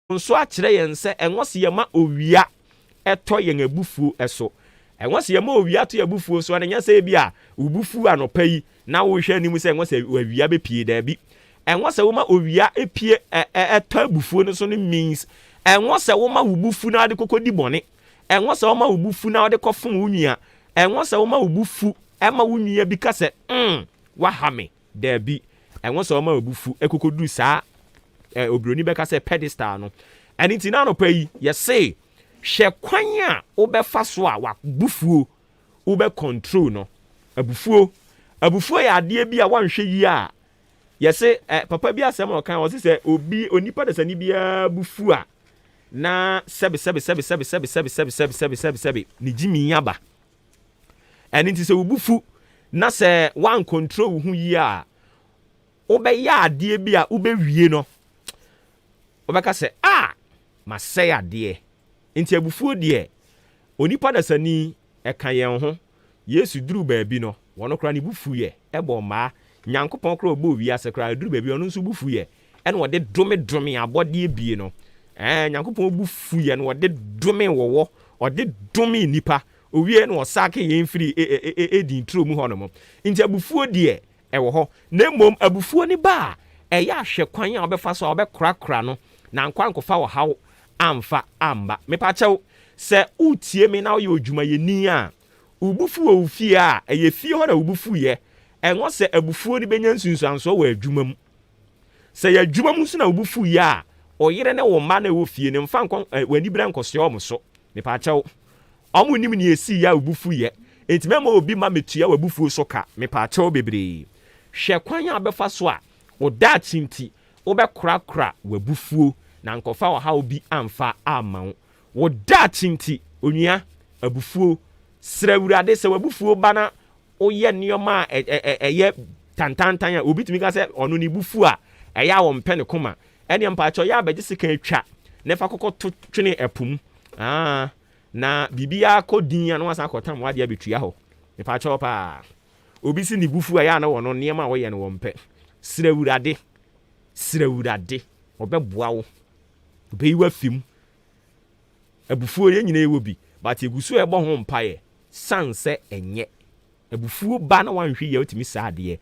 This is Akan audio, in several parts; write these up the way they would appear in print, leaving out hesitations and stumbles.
nso akyerɛ yɛn sɛ ɛnwo se yɛma owia ɛtɔ yɛn abufuo ɛso ɛnwo se yɛma owia to abufuo so anya sɛ bi a ubufu anopa yi na wo hwɛ anim sɛ ɛnwo se owia bepie da bi ɛnwo se woma owia epie ɛtɔ abufuo no so no means ɛnwo se woma ubufu na de kokodi bɔne ɛnwo se woma ubufu na de kɔfom wunua ɛnwo se woma ubufu ɛma wunua bi ka sɛ wahame da bi ɛnwo se woma ubufu ekokodu saa obroni bɛka sɛ pedestal no ɛne nti na anopa yi yɛse hwɛ kwan a wobɛfa so a wabufuo wobɛ control no abufuo yɛ adeɛ bi a wanhwɛ yi a yɛse papa bi asɛm a ɔkan ɔse sɛ obi onipa de sani bia bufu a na sɛbe ne gimi aba ɛne nti sɛ wobufu na sɛ wan control wo ho yi a wobɛyɛ adeɛ bi a wobɛwie no obeka se masɛe adeɛ nti abufuo deɛ onipa da sani ɛka yɛn ho Yesu duru baabi no wɔno kra ne bufu yɛ ɛbɔ maa Nyankopɔn kra obo wiase kra duru baabi ɔno nso bufu yɛ ɛna wɔde dome abɔdeɛ bie no Nyankopɔn bufu yɛ no wɔde dome wɔwɔ ɔde dome nipa owie no ɔsake yɛn firi edin tro mu hɔ no mo nti abufuo deɛ ɛwɔ hɔ na mmom abufuo ne ba ɛyɛ ahwɛ kwan a ɔbɛfa so a ɔbɛkrakra no na nkwa nkɔfa wɔ haw amfa amba mepa kyɛw sɛ utie me na ɔyɛ odwuma yɛ ni a ubufu wɔ ufie a ɛyɛ fie hɔ na ubufu yɛ ɛnwo sɛ abufuo ni benya nsunsuanso wɔ adwuma mu sɛ yɛ adwuma mu so na ubufu yɛ a ɔyere ne wo mma na ɛwɔ fie ne mfa nkɔ wani bra nkɔsoɛ ɔmo so mepa kyɛw ɔmo nim ne esi yɛ ubufu yɛ entimɛma obi ma metua wɔ abufuo so ka mepa kyɛw bebree hwɛ kwan a bɛfa so a oda chinti wobɛkrakra wabufuo na nkɔfa wɔ ha obi amfa ama wo da chinti onua abufuo srawurade sɛ wabufuo bana oyɛ nneɔma a ɛyɛ tantantan a obi tumi ka sɛ ɔno ne bufu a ɛyɛ a wɔmpɛ ne koma ɛne mpakyɛ yɛ abɛgye sika atwa na fa kɔkɔ to twene ɛpum na bibia kɔdin a no wasa kɔtam wade abetua hɔ mpakyɛ paa obi si ne bufu a yɛ na wɔno nneɛma a wɔyɛ no wɔmpɛ srawurade ɔbɛboa wo ɔbɛyiwa fim abufuo yɛ nyina ɛwɔ bi but egusu ɛbɔ ho mpaeɛ sanse ɛnyɛ abufuo ba na wanhwe yɛ otimi saadeɛ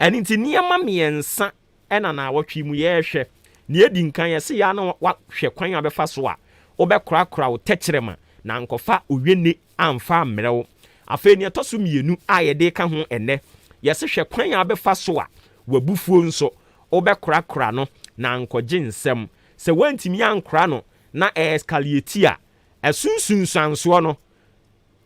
ɛne nti nneɛma mmiɛnsa ɛna na wɔtwe mu yɛhwɛ ne edi nkan yɛ se ya na wahwɛ kwan a bɛfa so a wobɛkorakora wo tɛkyerɛma na nkɔfa owiene amfa mmerɛw afei ne ɛtɔ so mmienu a yɛde ka ho ɛnɛ yɛse hwɛ kwan a bɛfa so a wabufuo nso wobɛkorakora no na nkɔgye nsɛm sɛ wantimi ankora no na escalate a ɛsunsunsansoɔ no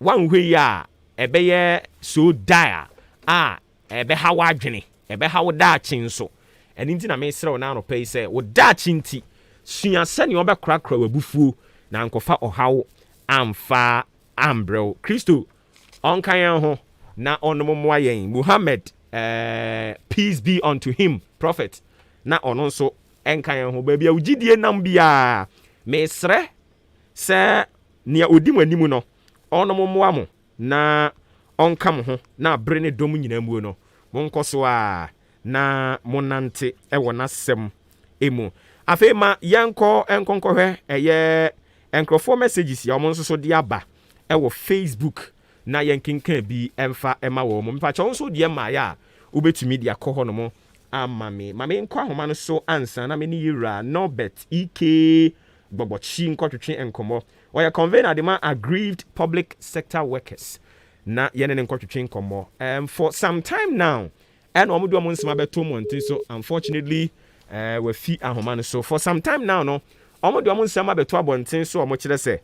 wanhwe yi a ɛbɛyɛ so dire a ɛbɛha wadwene ɛbɛha wo daakye nso ɛne nti na mesrɛ wo na anɔpɛ yi sɛ wo daakye nti sua sɛnea wobɛkorakora wabufuo na nkɔfa ɔhaw amfa ambrɛw Kristo ɔnka yɛn ho na ɔnom mmoa yɛn Muhammad peace be unto him prophet na ɔno nso ɛnka yɛn ho baabi a wogidie nam bia mesrɛ sɛ nea odi mu anim no ɔnom mmoa mo na ɔnka mo ho na abere ne dɔm nyinaa mu no monkɔ so a na monante ɛwɔ n'asɛm emu afei ma yɛnkɔ nkɔnkɔhwɛ ɛyɛ nkrɔfoɔ messages ya ɔmo nso so de aba ɛwɔ Facebook na yɛnkenkan bi ɛmfa ɛma wɔ mo mpakyɛ nso deɛ ma ya wobɛtumi de akɔ hɔ no mo ama me nkɔ ahoma no so ansa na me ne yira Norbert EK gbɔgbɔkyi nkɔtwetwe nkɔmmɔ ɔyɛ convener de ma aggrieved public sector workers na yɛne ne nkɔtwetwe nkɔmmɔ for some time now ɛna ɔmo de ɔmo nsɛm abɛto mo nte so unfortunately wafi ahoma no so for some time now no ɔmo de ɔmo nsɛm abɛto abɔnten so ɔmo kyerɛ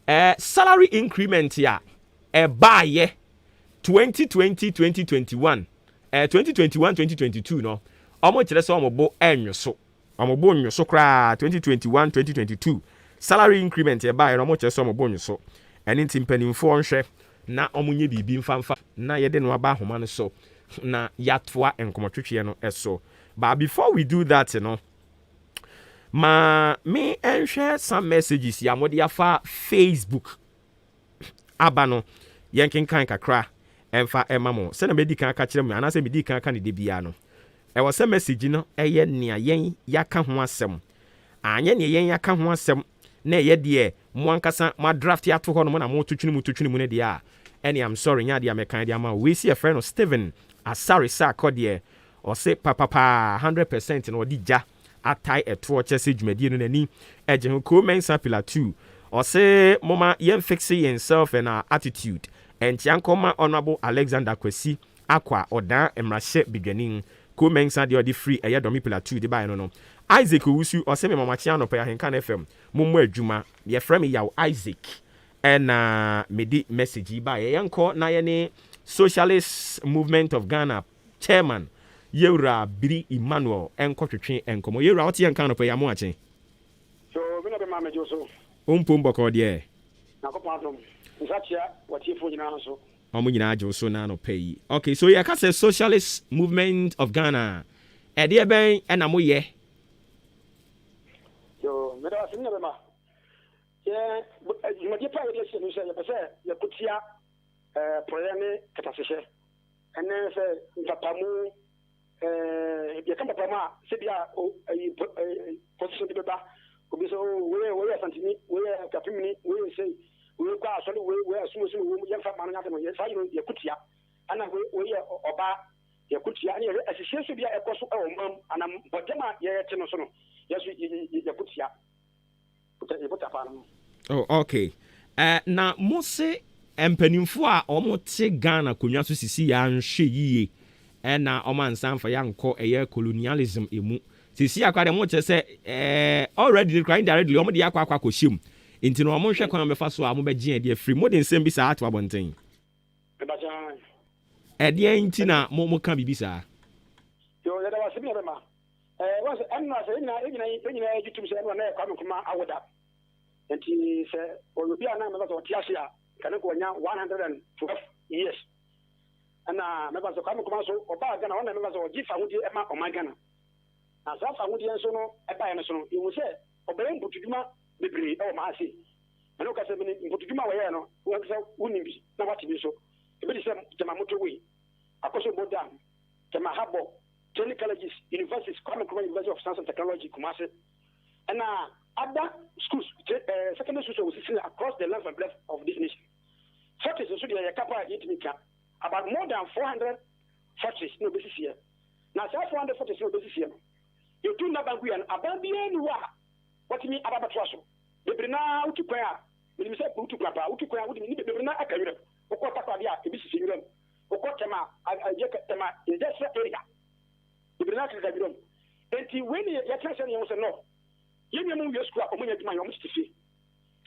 sɛ salary increment ya ɛbaayɛ 2020-2021 2021-2022 no ɔmo kyerɛ sɛ ɔmo bo nnwo so kraa 2021-2022 salary increment ɛbaayɛ no ɔmo kyerɛ sɛ ɔmo bo nnwo so ɛne nti mpanimfoɔ nhwɛ na ɔmo nye biribi mfamfa na yɛde no aba ahoma no so na yatoa nkɔmɔtwetwe no ɛso but before we do that no ma me nhwɛ some messages ya mo de afa Facebook aba no yɛnkenkan kakra ɛmfa ɛma mo sɛ na medi kan ka kyerɛ mu anasɛ medi kan ka ne de bia no ɛwɔ sɛ message no ɛyɛ nea yɛn yaka ho asɛm anya ne yen aka ho asɛm na ye de mo ankasa ma draft ato ho no mo na mo tutwini mu ne de a any I'm sorry nya de amekan de ama we see a friend of Steven Asari sa kodie or say papa 100% no di ja atai eto chese dwumadi no nani eje ho ko mensa pillar 2 or say mama yen fixing himself and our attitude and Chiankoma Honorable Alexander Kwesi Akwa Oda Emrashe Bidwanin ko mensa de odi free eya domi pillar 2 de ba no Isaac Owusu or say mama chiano pa Henkan FM mummo adwuma ye frame yaw Isaac and medi message ba ye yanko na ye ne Socialist Movement of Ghana chairman Yewra Biri Emmanuel enkotwetwe enkomo Yewra oti yankan no pa yamo achen so me no be ma mejo so ompom boko de na ko patom nsatia wati fo nyina so omo nyina ajo so na no pay okay so you can say Socialist Movement of Ghana e de ben e na mo ye so me da sin na be ma ye you dey pay the solution you say you kutia proyane katasese ene se ntapamu ya kama pama se bia position de beba obi so we asantini we kapimini we say we kwa so we asumo we yemfa manu nyaka no ye sa ye kutia ana we oba ye kutia ani asihye so bia ekoso e mam ana bodema ye te no so no yeso ye kutia ye botapa no. Oh okay na mo se empanimfo a omote Ghana konwa so sisi ya nhwe yiye na omansan fa yanko eye colonialism emu sisi akwade mo che se already the crying directly omo de akwa koshim nti no omo hwe kon mefa so a mo begye de free mo de nsem bi sa ato abonten de nti na mo ka bibi sa yo ya da wasibi na ma was anna se ina YouTube se na kwa kuma awoda nti se obi ana me ba so tiasia kana ko nya 112 years ana me ba so kama kuma so oba Ghana ona me ba so gifa hudi e ma o ma Ghana na sa fa hudi enso no e ba ye no so no iwu se obere mputuduma bebre e o ma ase ana ka se me mputuduma we ye no wo ka woni bi na wati bi so e be se jama moto we akoso bodan jama habo technologies universities kuma University of Science and Technology kuma se ana other schools, secondary schools will across the length and breadth of this nation. Factories also they are capable about more than 400 factories no basis here. Now 400 factories no basis here. You do not agree on about the end what you mean about Twaso. The Brina to prayer. When you say to Papa, to prayer, would mean the Brina Akaira, or Cotapadia, a business in them, or Cotama, a Yakatama, in that area. The Brina is a room. And when you are no. Yemi mu yesku akomunya djuma yom stifi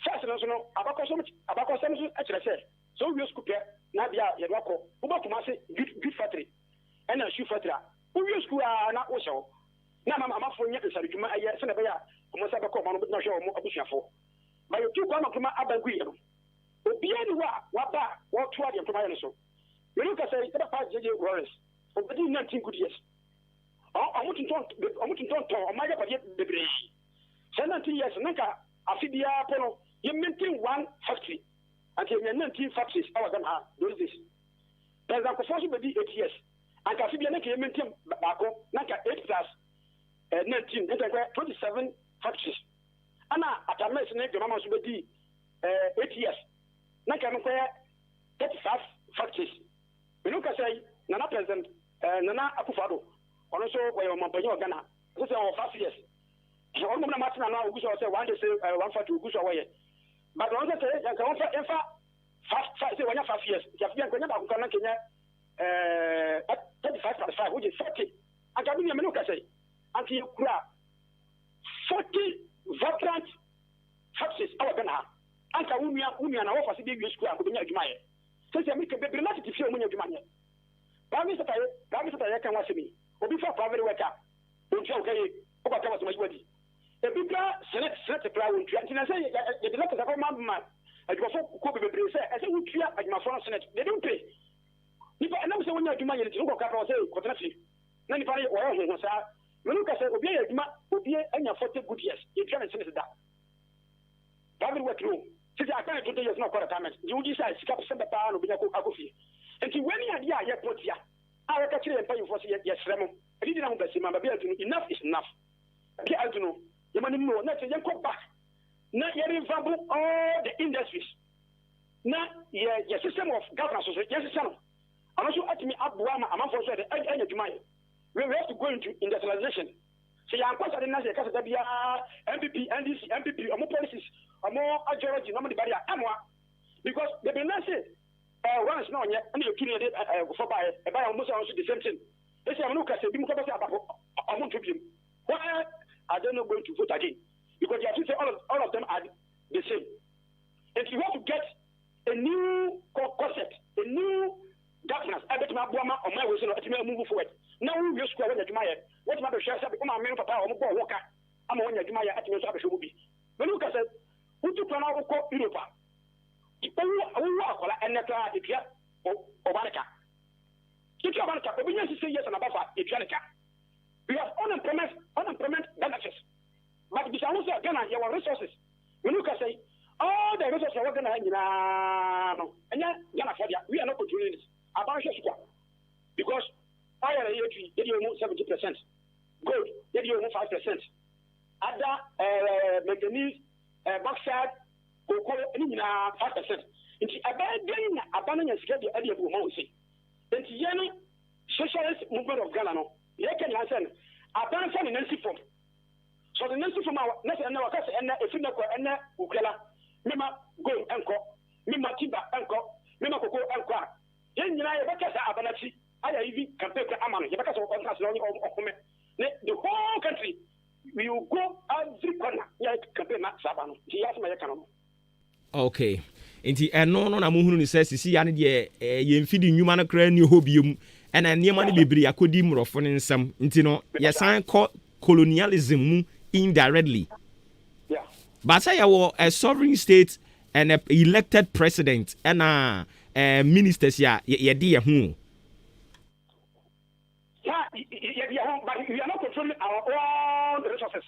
first no abakosem akire se so yesku pe na bia ye dwako ubakuma se good factory and shoe factory u yesku na wo hyew na mama amafo nya kesare djuma aye se na be ya komo se bakọ ma no bina hwe mo abusuafo ba yo tu kwa makuma abagu ye no obi ani wa ba wo to ade nkoma ye so you ka say the past JJ Warriors for 19 good years omutunton o ma ya ba ye bebre 17 years naka afibia pono you maintain one factory until 19 factories our Ghana those days there's a course be 8 years and afibia naka you maintain bako naka 8 plus 19 27 factories ana atames ne gama so be 8 years naka no 35 factories we look say nana president nana Akufo-Addo ono so we mampanyo Ghana so say 5 years on na matina na oguso say one day say one for oguso way but on say ya ka won fa fast say one 5 years ya fi nkonya ba ko na Kenya 35 which is 40 aka bi me no ka say anti kura 40 vibrant factories our Ghana anka unua na wo fa se bi wi school ko nya adwuma ye say me ke bebre na titi fi o nya adwuma ye ba mi sata ya kan wasemi obi fa private worker o twa o kai o ba ka wasema yiwadi ebibra select plan won twa ntina say the letter of man adwafo ko bebre say ese wutwa adwafo no senate they don't pay nipa enam say wonya adwuma yele ti ko ka pa say ko tanafi na nipa ye wo ho sa menu ka say obi ye adwuma obi anya 40 good years ye twa na senate da private work no sisi akana 20 years no ko retirement you would say sika se beta no binya ko akofi enti when ya dia ye potia a ka kire empa you for say ye sremo edi na mo basima ba bi adunu enough is enough bi adunu The money more. Not a young back. Not yet invaluable all the industries. Now, your system of governance, yes, son. And also, at me, Obuoba Ofori Amanfo, the end of July. We have to go into industrialization. So, you are constantly not a case of MPP, NDC, MPP, or more policies, or more ideology, no money barrier, because the Benassi, once no, and you're killing it for by almost also the same thing. They say, I'm not going to be why are they not going to vote again? Because you have to say all of them are the same. And you have to get a new concept, a new governance. I bet my Obuoba on my way, so let me move forward. Now we will square when you admire. What my share said, become a man papa or walker. I'm on your admire at your service will be. When you can say, who to plan out Europa? And that's if you have Obanaka. If you have Obanaka, we need to say yes and above if you have we have unemployment benefits. But we shall also again our resources. When you can say, all the resources are working and we are not controlling this. About because iron and electricity, they do 70%. Gold, they do 5%. Other manganese, bauxite, cocoa, 5%. It's abandoning a schedule of Monsi. Then the socialist movement of Ghana, they can answer abandon in Nancy form. So the Nancy from our next and our case and if you know and Ukela, Mima Gold and Co, Mima Tiba and Co, Mima Coco and Qua. Then you know, Abanachi, I even compared to Amman, because of the whole country will go every corner, like compared to Sabano. He has my economy. Okay. Inti eno no na muhunu ni se sisi ya ne de ye mfidi nnwuma no kra ni hobium ena niema ne bebri akodi mrofo ne nsam inti no ye san colonialism mu indirectly. Yeah. But say a sovereign state and a elected president and ministers ya ye de ye hu. Yeah, but we are not controlling our own resources.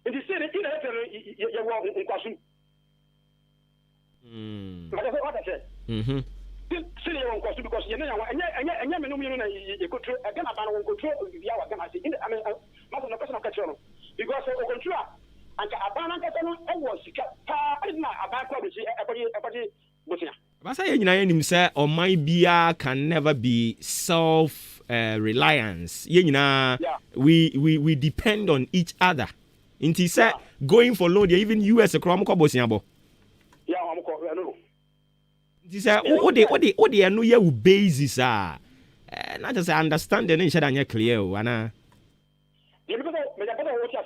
In the state, you want in Kwasu. But that's what I said. Still, you want Kwasu because you know, and you control again about control the hour. I mean, not a person of control because of control. And Abana Catano, I was about everybody. But say you know, say or my beer can never be self-reliance. We depend on each other. Inti say going for loan, even US across Bosiabo. Yeah, I know. Inti say what they know your basis are. Not just understand the nation and clear. Wana. You know, me what you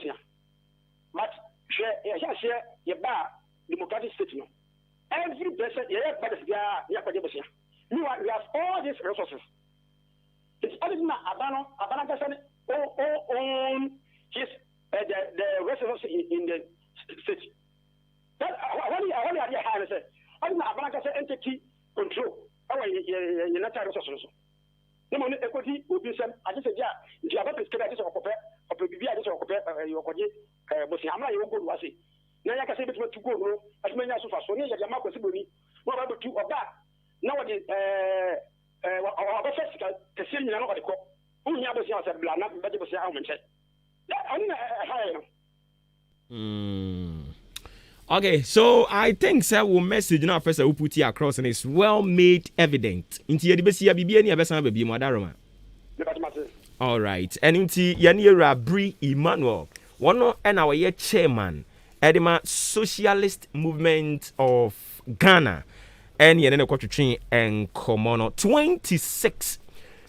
said. But share your bar democratic state. Every person, we have all these resources. It's only Abana own his the resources in the city. That what I say. Abana entity control our natural resources. No money equity will be some. I just said, yeah, if you have a prescription, I just prepare or prepare. I just prepare your body. But I'm not your good was it. Now I can say between two go as many as so far. So near your market possibly. What about two of that? Nowadays, our first the same you know what they call. Who you have to say as a blah, not better to say how much. I mean, Okay, so I think sir will message now first we put it across and it's well made evident. Inti ye besi ya bibia ni abesa baby mo adaroma. All right. And inti yani Rabri Emmanuel, one and our year chairman Edema Socialist Movement of Ghana. And ye nene kwatu train and komono 26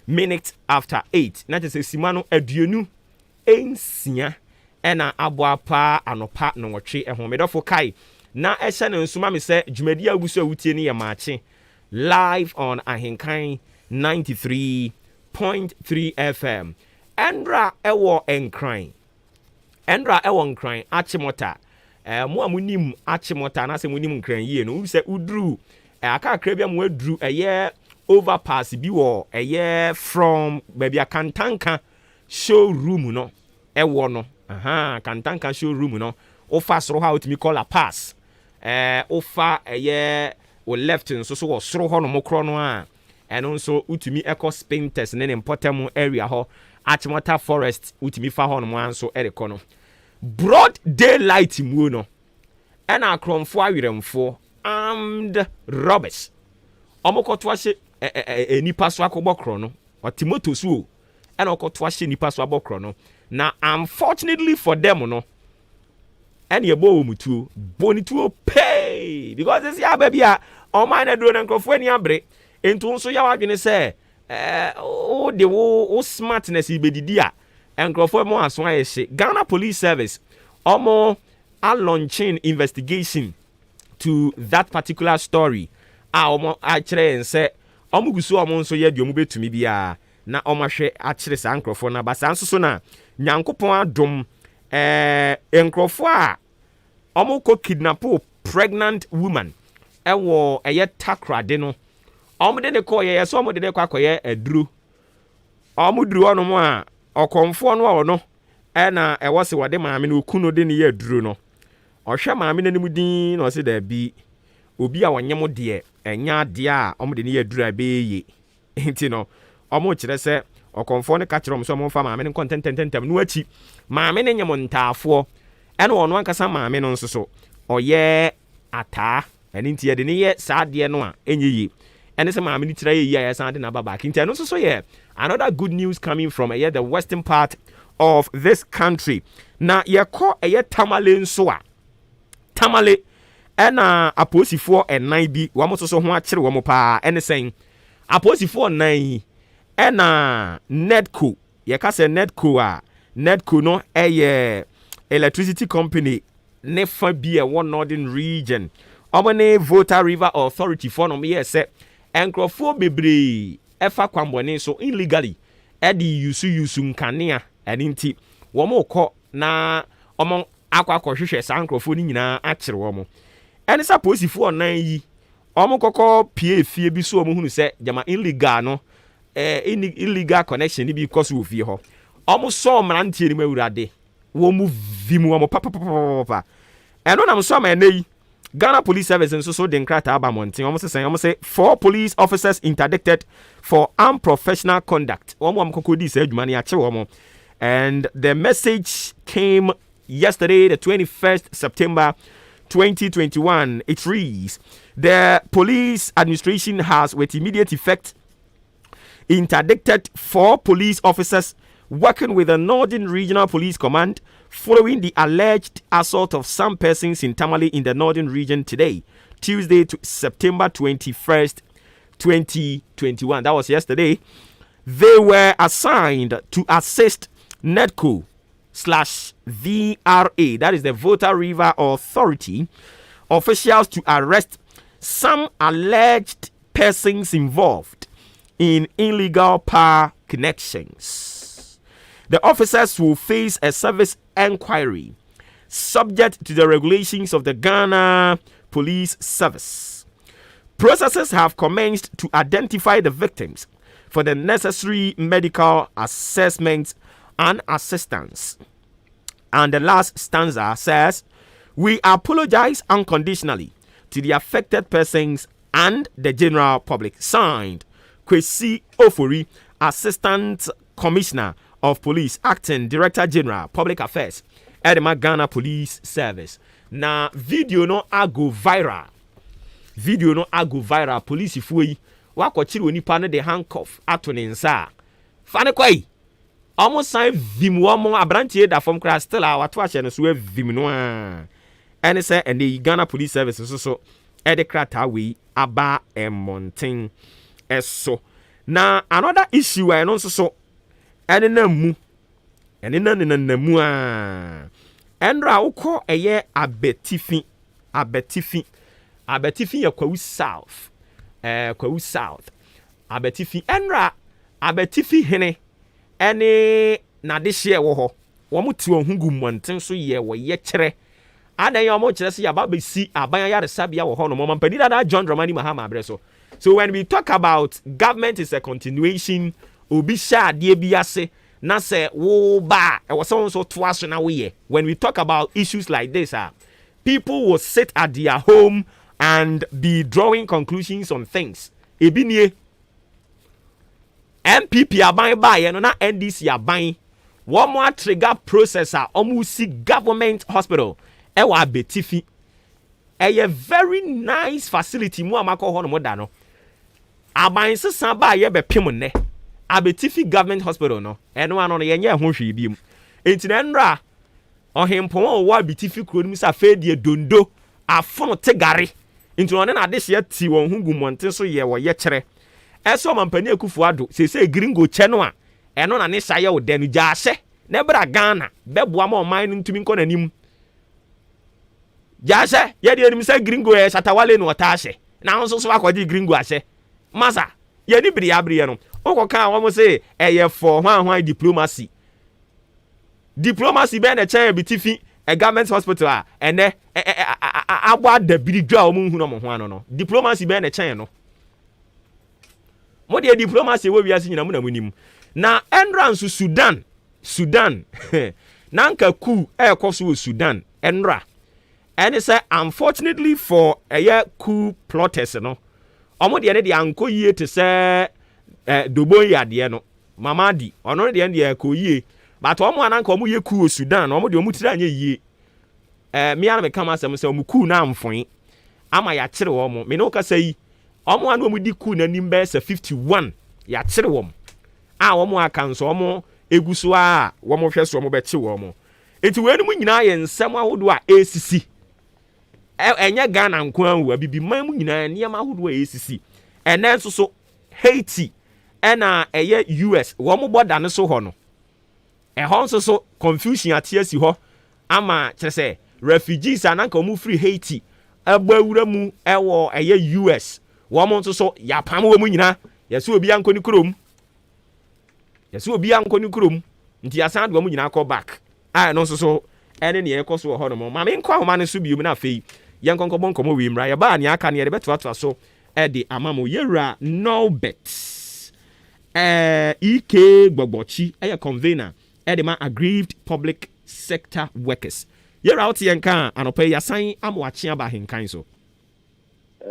minutes after 8. Na say Simano aduonu ensia ena aboapa anopa no wotwe ehomedofo kai na ehye ne nsoma me se dwumadi agusu awutie ne ye Maakye live on Ahenkan 93.3 FM Endra ewo enkran achimota mo amunim achimota na se munim nkran yie no wu se udru aka akra bia mo adru eye overpass bi wo eye from baby akantanka showroom no ewo no kantanka showroom no ofa soro ha otimi call a pass ofa o left nso so wo soro ho no mokro no a eno nso utumi eco spin test ne important area ho Achimota Forest utimi fa hɔ no mo anso ɛrekɔ no broad daylight mu no ɛna akrɔmfo awerɛmfo armed robbers ɔmo kɔto ahye nipa so akɔbɔ korɔ no ɔte moto so o ɛna ɔkɔto ahye nipa so abɔ korɔ no na unfortunately for them no ɛna ɛbɔ wɔ mutuo bonituo pay because this ya baby a ɔman na duro na nkrɔfo ani abre ntu nso ya wadwene sɛ o de wo smartness ibedidi a nkrɔfo mo aso ayɛ hye Ghana Police Service ɔmo a launching investigation to that particular story ɔmo akyerɛ nse ɔmo gusu ɔmo nso yɛ de ɔmo betumi bia na ɔmo ahwɛ akyerɛ sa nkrɔfo na basa nso so na nyankopɔn adom nkrɔfo a ɔmo kɔ kidnap pregnant woman ɛwɔ ɛyɛ takrade no ɔmo de ne kɔ yɛ so ɔmo de ne kɔ akɔyɛ aduro ɔmo duru ɔno mo a ɔkɔmfo no a ɔno ɛna ɛwɔ se wɔde maame no okuno de ne yɛ aduro no ɔhwɛ maame no anim din na ɔse da bi obi a wɔnyɛ mo deɛ ɛnya adeɛ a ɔmo de ne yɛ aduro a bɛyɛ nti no ɔmo kyerɛ sɛ ɔkɔmfo no ka kyerɛ ɔmo sɛ ɔmo fa maame no nkɔntɛntɛntɛm no akyi maame no nyɛ mo ntaafoɔ ɛna ɔno ankasa maame no nso so ɔyɛ ataa ɛne nti yɛde ne yɛ saa adeɛ no a ɛnyɛ yie ɛne sɛ maame no tira yɛ yie a yɛsan de n'aba back nti ɛno nso so yɛ another good news coming from the western part of this country na yɛkɔ tamale nso a tamale ɛna aposifoɔ ɛnan bi wɔn nso so ho akyere wɔn paa ɛne sɛn aposifoɔ nan yi ɛna nedco yɛka sɛ nedco a nedco no ɛyɛ electricity company ne fa bi ɛwɔ northern region ɔmo ne Volta River Authority for no yɛ sɛ nkrɔfoɔ bebree ɛfa kwambɔne so illegally ɛde yusu nkanea ɛne nti wɔn kɔ na ɔmo akɔhwehwɛ saa nkrɔfoɔ no nyinaa akyere wɔn ɛne sɛ polisifoɔ nan yi ɔmo kɔkɔ pie fie bi so ɔmo hunu sɛ jama illegal no illegal connection ni bi kɔ so wɔ fie hɔ ɔmo sɔ mmeranteɛ no mu awurade wɔn mu vi mu wɔn papapapa ɛno nam so ama ɛnɛ yi Ghana Police Service nso so de nkrataa aba mmɔnten ɔmo sɛ 4 police officers interdicted for unprofessional conduct wɔn kɔkɔ di sɛ adwuma no akye wɔn and the message came yesterday the 21st September 2021. It reads, the police administration has with immediate effect interdicted 4 police officers working with the Northern Regional Police Command following the alleged assault of some persons in Tamale in the Northern Region today, Tuesday, September 21st, 2021. That was yesterday. They were assigned to assist NEDCO /VRA, that is the Volta River Authority, officials to arrest some alleged persons involved in illegal power connections. The officers will face a service inquiry subject to the regulations of the Ghana Police Service. Processes have commenced to identify the victims for the necessary medical assessments and assistance. And the last stanza says, we apologize unconditionally to the affected persons and the general public. Signed, Kwesi Ofori, Assistant Commissioner of Police, Acting Director General, Public Affairs, Edema Ghana Police Service. Na video no ago viral. Police ifui wakochiri onipa no de handcuff ato ne nsa. Fane kwai. Omo san vim womo abrantie da fom kra still a wato ahye no so vim no a. Ene se ene Ghana Police Service so e de krata we aba emonten eso. Na another issue I no so ene na mu a. Enra ukọ eye abetifi ya Kwawu South. Kwawu South. Abetifi enra abetifi hene ene na de hye wo ho. Wo muti ohungu monten so ye wo ye kire. Adan ya mo kire se ya ba besi aban ya resabia wo ho no mo mampani da John Dramani Mahama abreso. So when we talk about government is a continuation, obi sha ade bi ase na se wo ba e wo so to aso na wo ye. When we talk about issues like this, people will sit at their home and be drawing conclusions on things. Ebinie MPP aban ba ye no na NDC aban wo mo trigger process a omo si government hospital e wa betifi a very nice facility mu amako ho no mo da no aban sesan ba ye be pem ne abetifi government hospital no eno ano no ye nye ho hwe bi mu enti na nra ohempon wo abetifi kuro ni sa fedie dondo afono tegare enti no na de hye ti won hu gumonte so ye wo ye kere eso mampani akufu ado se gringo che no a eno na ne hya wo de no gya hye na bra Ghana beboa ma oman no ntumi nko nanim gya hye ye de enim se gringo e satawale no ota hye na nso so akodi gringo ahye masa ye ni biri abriye no okoka wo mo se eye for hwan diplomacy be na chen bitifi a government hospital a ene agwa da biri dwa o mu hu no mo ho ano no diplomacy be na chen no mo de diplomacy wo wiase nyina mo na munim na entrance Sudan nanka ku ekoso Sudan enra and say unfortunately for a coup plotters no omo de ne de anko yie te se dobo yade no mama di ono de ne de ko yie but omo ananka omo ye coup Sudan omo de omo tira anye yie me ana me kama asem se omo coup na amfon ama ya kire omo me no ka sai omo anu omo di coup na nim be se 51 ya kire omo omo aka nso omo eguso a omo hwe so omo be kire omo enti we enu nyina ye nsem ahodo a esisi enye Ghana nko anwu abibi man mu nyina niam ahodo a esisi enenso so Haiti ena eye US wo mo border ne so ho no nso so confusion atiasi ho ama kire se refugees ananka omo free Haiti agbawura mu ewo eye US wo mo nso so yapam wo mu nyina yesi obi anko ni kurom nti asan de wo mu nyina call back no nso so ene ne ekoso ho no mo ma me nkwa homa ne so biom na afei yenkonko bonkomo wi mra ya ba ne aka ne de beto so de amamo yera Nobet EK Gbogbochi convener de ma aggrieved public sector workers yera out yenka anopa yasan amwache aba henkan so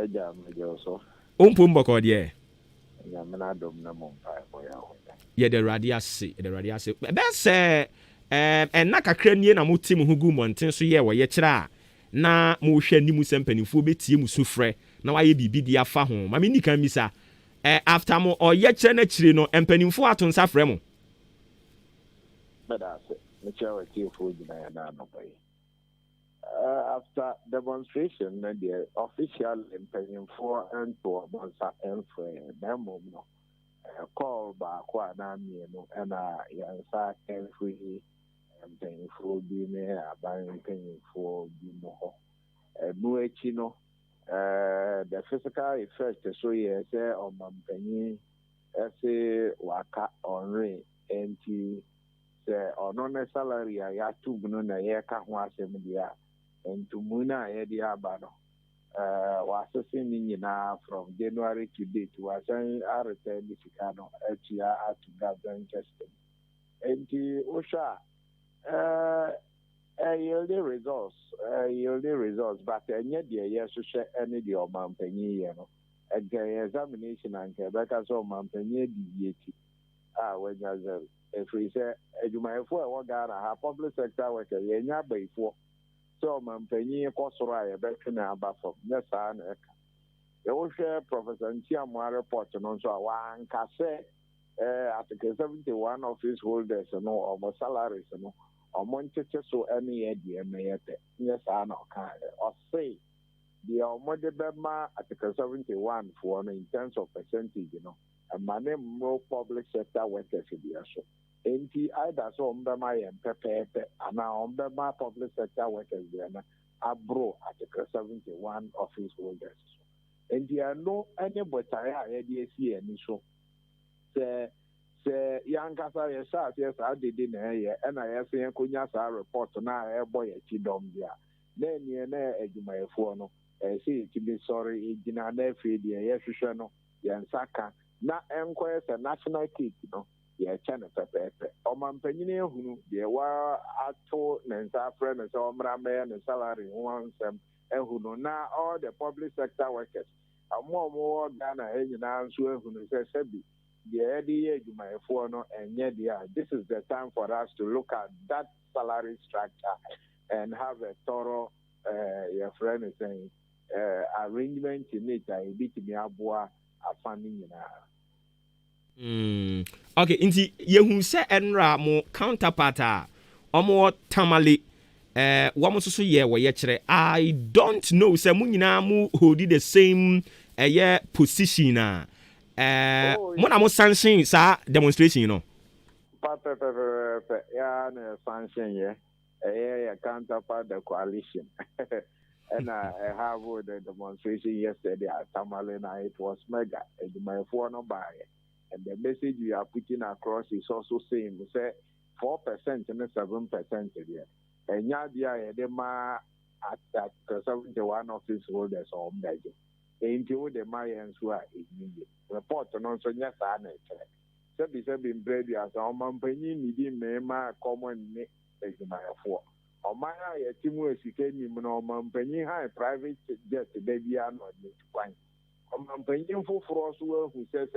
eja mejo so ompom boko de ya mena dom na mo mpa ko ya ho ye de radiase be se na kakra nie na motim hu gu monten so ye wo ye kira na mo hwe animu sempanifo betie mu sofrɛ na waye bibi dia fa ho ma me nika misa after mo oye kire na kire no empanifo ato nsa frɛ mo bada se me chawe ti fo gina ya na no bai after demonstration na the official empanifo and to bonsa enfrɛ na mo no call ba kwa na mi no na ya nsa enfrɛ mpanyinfo bi ne aban mpanyinfo bi mo ho no echi no the physical effect so ye say on mampanyin ese waka onre enti say ono ne salary ya tubu no na ye ka ho asem dia entumu na ye dia aba no wa sese ni nyina from January to date wa san return the sikano etia at government system enti osha yielding results but enye de yes so any the omampanyi ye no examination and Quebec so omampanyi deviate when you if we say edumayefo e wo Ghana ha public sector worker ye nya baifo so omampanyi kosoro ya betwe aba from nesa na eka ye wo hwe Professor Ntiamu report no so wa nkase article 71 office holders no or salaries no omoncheche so any year the emeyete yes ana oka or say the omode bema article 71 for in terms of percentage and my name more public sector workers be so enti either so ombema yen pepepe ana ombema public sector workers there na abro article 71 office holders enti no any botaya ya dey see any so say yankasa yes adede na ye na yes yenkonya sa report na ebo ye chidom dia na enie na adwumayefo no say ti be sorry igina na afi dia ye hwehwe no ye nsaka na enkoye se national cake no ye chane pepepe omampanyine ehunu de wa ato na nsa afre na so omra me na salary wansem ehunu na all the public sector workers amo Ghana enyina nso ehunu se sebi the idea for no and yet this is the time for us to look at that salary structure and have a thorough your friend is saying arrangement in it a bit me aboa afani nyina. Okay, inti yehu se enra mo counterpart a omo tamale wɔn nso so yɛ wɔyɛ kyerɛ I don't know sɛ mo nyinaa mo hold the same position a mo na mo sanction saa demonstration you know. Yeah, no sanction yeah counterpart the coalition and I have the demonstration yesterday at Tamale and it was mega and my phone by and the message we are putting across is also same say 4% and 7% there. And yeah, the ma at 71 office holders or major. Into the Mayans who are immediate. Report on also yes, I know. Sabi bread as our company needing Mema common as my four. Or my Timu Sikani Monoman high private jet, baby, are not to find. On Penny for Frostwell who says,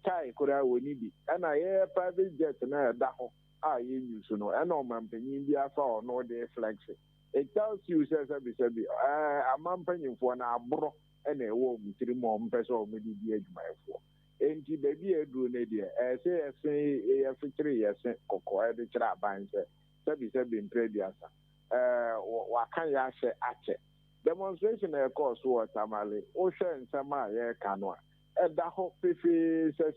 Chai could I need it. And I hear private jet and I daho. I use no, and no man penny for no day flexing. It tells you, says, a man penny for an abro and a woman 3 more peso maybe the age my four. And the baby a do nadia, as I say, every 3 years, cocoa, the trap binds, in previous. What can you say? Demonstration, of course, was Tamale, Ocean, Sama, Canoa, and the whole Fifi says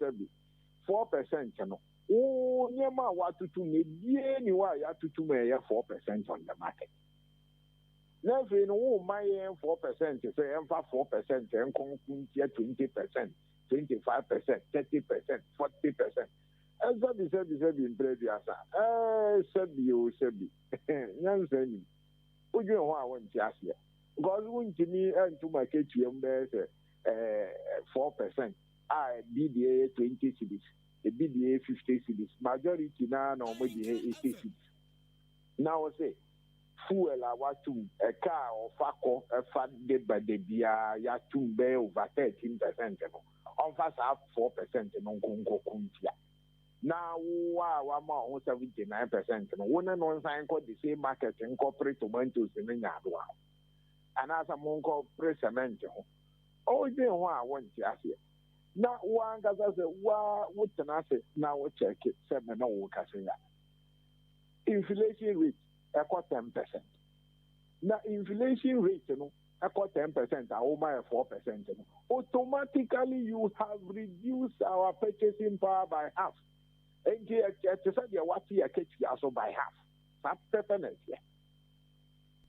4%, you know. Oh, Nema, what to me, anyway, I to me 4% on the market. Never know my 4%, say, 4%, and conclude 20%, 25%, 30%, 40%. As I said in previous, said you, Nansen, would you know what I want to ask you? Because when to me and to my KTM, there's 4%, I BDA 20 cities. The BDA 50 cities, majority now maybe 80 cities. Now I say, fuel I want to a car or faco a fat dead by the beer, ya to bear over 13%. On fast have 4% non Congo Kuntia. Now, wow, I'm on 79%. One and one sign called the same market and corporate tomatoes in the Yadwa. And as a monk of president, oh, then why I want to ask you. Now, one guy says, what can I say? Now, check it. 7 no inflation rate, I got 10%. Now, inflation rate, I got 10%, I owe my 4%. Automatically, you have reduced our purchasing power by half. And you said, what you catch also by half. That's definite.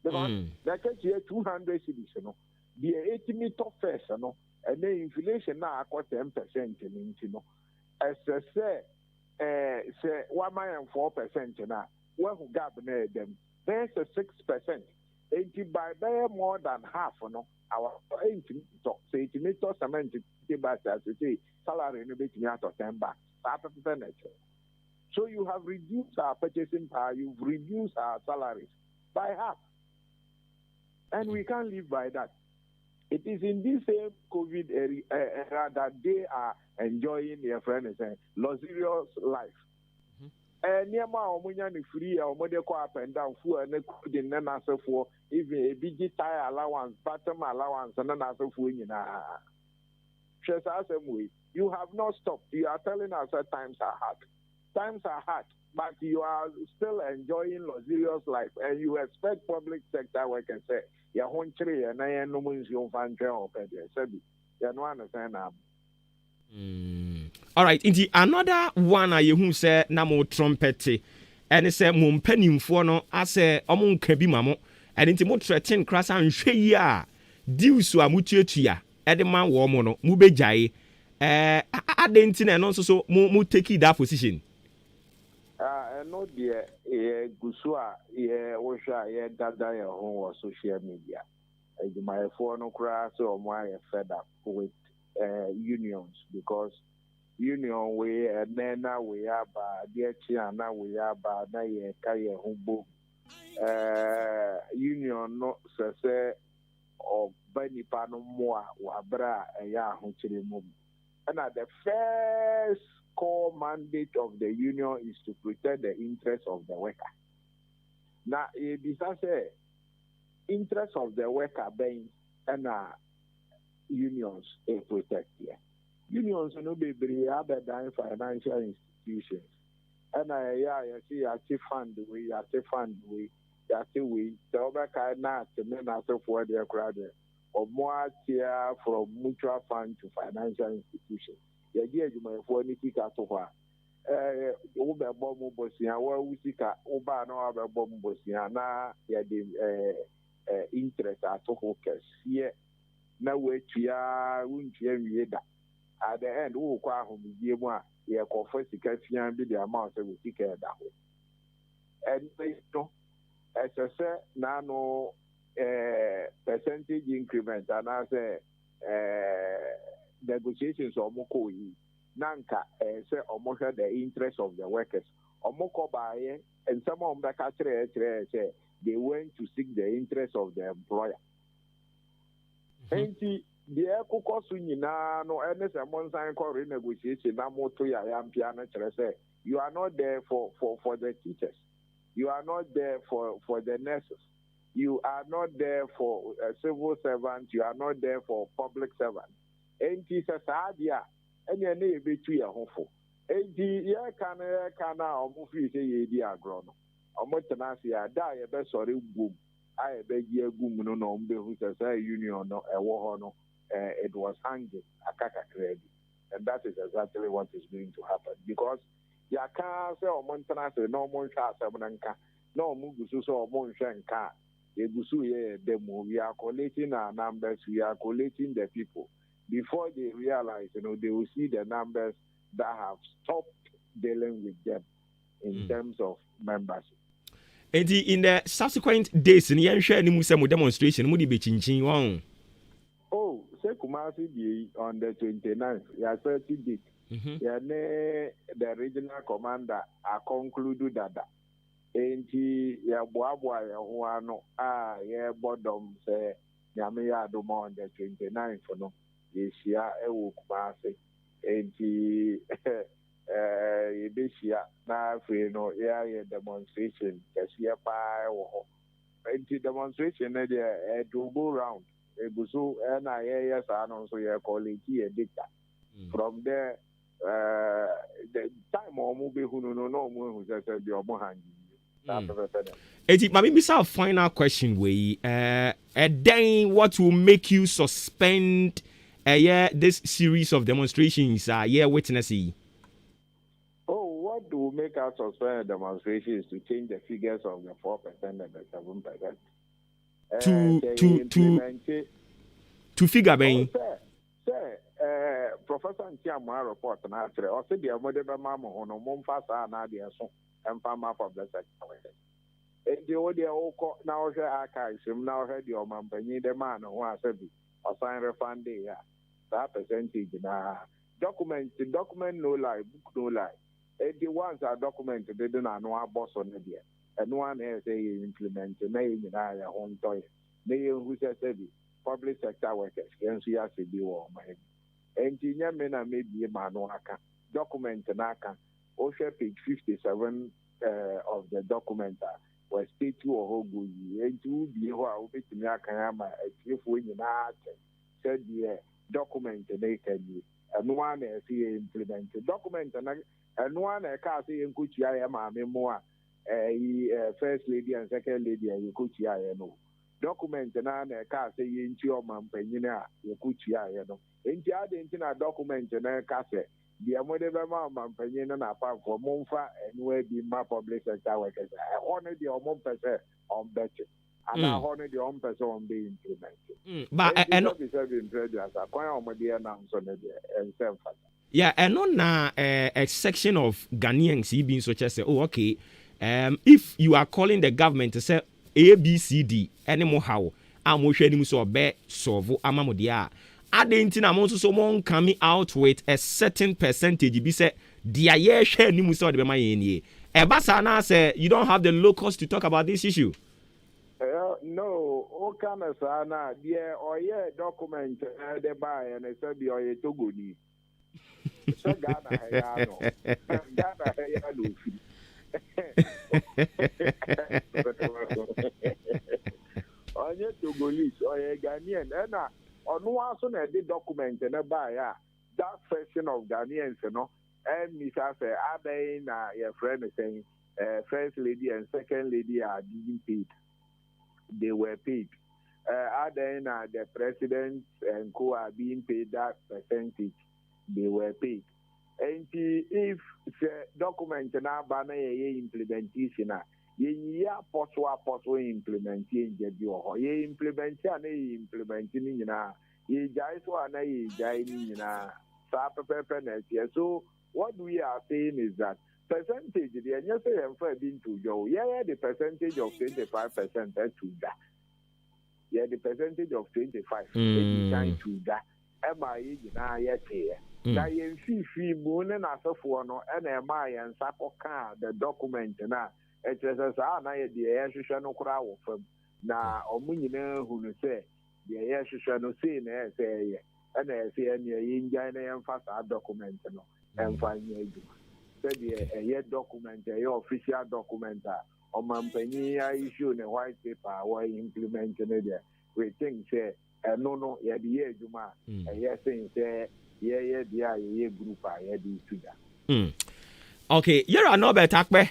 Because they catch here 200 cities, the 80 meter first, and the inflation now got 10%, as I say, 1 million 4% now. Well, who got them? There's a 6%. 80 by more than half, our 80 meters, 70 baht as you say, salary in a bit out of 10 baht. So you have reduced our purchasing power, you've reduced our salaries by half. And we can't live by that. It is in this same COVID era that they are enjoying their friends luxurious life. And near my omunya free or mother co up and down for and couldn't answer for even a big tire allowance, bottom allowance, and an answer for you have not stopped. You are telling us that times are hard. Times are hard, but you are still enjoying luxurious life, and you expect public sector workers say, "Your home tree and I no means you find job." You don't understand now. All right. Indeed, another one I who say namo trumpet, and say mum pennyfo no. I say omun kabi mamo, and into mo threaten crass and shea. Deals to a mutia, Edema womono, mubejai. I didn't know so mu take that position. No, dear, Gusua, Osha, Dada, your home social media. My phone crash or my fed up with unions because union we and then now we are by dear Chiana, we are by Naya Kaya Humbo. Union no say or Benny Pano Moa, Wabra, a Yahoo Chilimum. And the first core mandate of the union is to protect the interests of the worker. Now, besides the interest of the worker being and unions protect here. Unions no be other than financial institutions. And you see, I fund we, the other kind not the men after for their crowd or more tier from mutual fund to financial institutions. The idea you may for any ticket to her. Uber bomb bosia, where we seek a Uber no other bomb bosia, na interest at hawkers. Here, no way to ya, won't you at the end, who quite home be one, ye confess the Cassian be the amount of the ticket that way. And they don't, as I said, nano percentage increment, and I say negotiations or moko nanka say almost the interest of the workers. Or moko by and some of the catcher say they went to seek the interest of the employer. And the Eco Sunina, no, and there's a one sign called renegotiation. You are not there for the teachers. You are not there for the nurses. You are not there for civil servants. You are not there for public servants. And it's a sad year. And your name be too hopeful. And the year can now move you say ye agrono. Or much tenacia die a best sorry boom. I beg ye boom no who says a union no a war no. It was hanging a kaka credit. And that is exactly what is going to happen. Because ya can't say or Montana say no more cars, no Mugusu or Monshanka. We are collating our numbers, we are collating the people. Before they realize, they will see the numbers that have stopped dealing with them in terms of membership. And in the subsequent days, in the demonstration, would be changing. Oh, say Kumasi be on the 29th. Yeah, 30 days. Yeah, the regional commander I concluded that. And yeah, Boabwa, yeah, bottom say, Yamia do more on the 29th for no. This year, Kumasi. And this year, now, yeah, demonstration, because here, and the demonstration, a double round. Ebusu and I also your quality a dicta. From there, the time or movie who no who said the Omohan. Maybe our final question way. Then what will make you suspend this series of demonstrations? Witnessing. Oh, what will make us suspend a demonstration is to change the figures of the 4% and the 7%. To figure being Professor Ntiamwa report na atre o se de amode be ma mo no mo mfa sa na de so emfa ma public sector e de o de o ko na o hwe aka isim na o hwe de o mampanyi de ma no ho asabi o sign refund ya that percentage na document no lie book no lie e the ones are documented they do na no aboso na de and one is implement na yin na ya ho ntoy na ye hu se sabi public sector workers can see as a deal. And Yamena may be a manuaka document naka. Osha page 57 of the document was state to or Hogu and to be who are with Yakayama if we said the document they can be and one as he implemented document and one a car saying Kuchiyama memoir first lady and second lady and Kuchiyama. Document na ka say yinchi o mampanyina yekuchia ye no enti ade nti na document na ka say the amode be ma mampanyina na pa for monfa anywhere be ma public sector workers honor the omon pese on better and honor the on pese on be implemented but and be serving prejudice akwan omode na so na de ensem fata yeah and on a section of Ghanaians being such as say oh okay if you are calling the government to say ABCD any how I'm him so be solve amamodia adentina mo so mon coming out with a certain percentage be say dia ye hwe ni mu so de be ma ye ebasa na say you don't have the locals to talk about this issue. No, o kana sana dia oye document de buy and say be oye togoni So Ghana hayano. Ghana hayano. Onye Togolese, onye Ghanaian, and on one son the document and by that section of Ghanaians, and Mr. Abe na your friend is saying first lady and second lady are being paid. They were paid. The president and co are being paid that percentage. They were paid. And if the document now banner implementation, you possible implementing the implementing so what we are saying is that percentage the percentage of 25% to that. Yeah, the percentage of 25 to that. Now, you see, moon and as for no, and and Sapoka, the document, and it says, the air no crowd from now, or Munina who say, the air no say, and I say, and in China fast document, and find you. Said a year document, a official document, or Mampany issue in a white paper, or implementing it. We think, say, no, yeah, the year Juma, and yes, say, yeah, group, I do to that. Okay, you're no better, Akbe.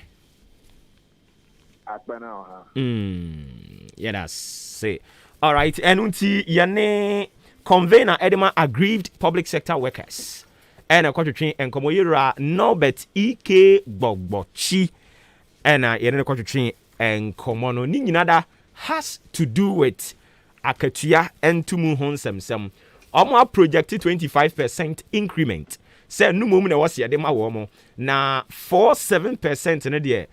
Akbe now, Yeah, that's it. All right, and unti yane convener Edema aggrieved public sector workers. And a quarter and Komoyira Norbert E.K. Bogbochi. And a quarter train and Komono Ninada has to do with Akatua and Tumu Honsem. Omo projected 25% increment. Say no moment was ya dema womo na 47% in the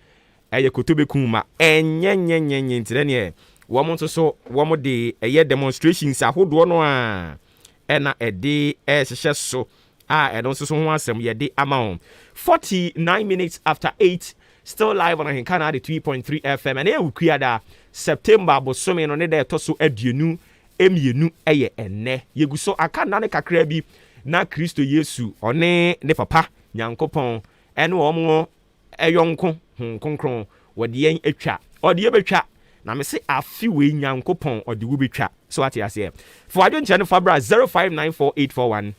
eye kotobe kuma enye ntire womo so womo de eye demonstrations ahodo no a ena ede ehye so and also so ho asem ye de ama 49 minutes after 8 still live on Hinkana the 3.3 FM and e wukuada September bosome no ne de to so aduonu emienu eye enne yeguso aka na ne kakra bi na Kristo Yesu one ne papa Nyankopon ene omo eyonko konkron wode yen atwa ode ye betwa na me se afi we Nyankopon ode wo betwa so ati ase for adwonche ne fabra 0594841044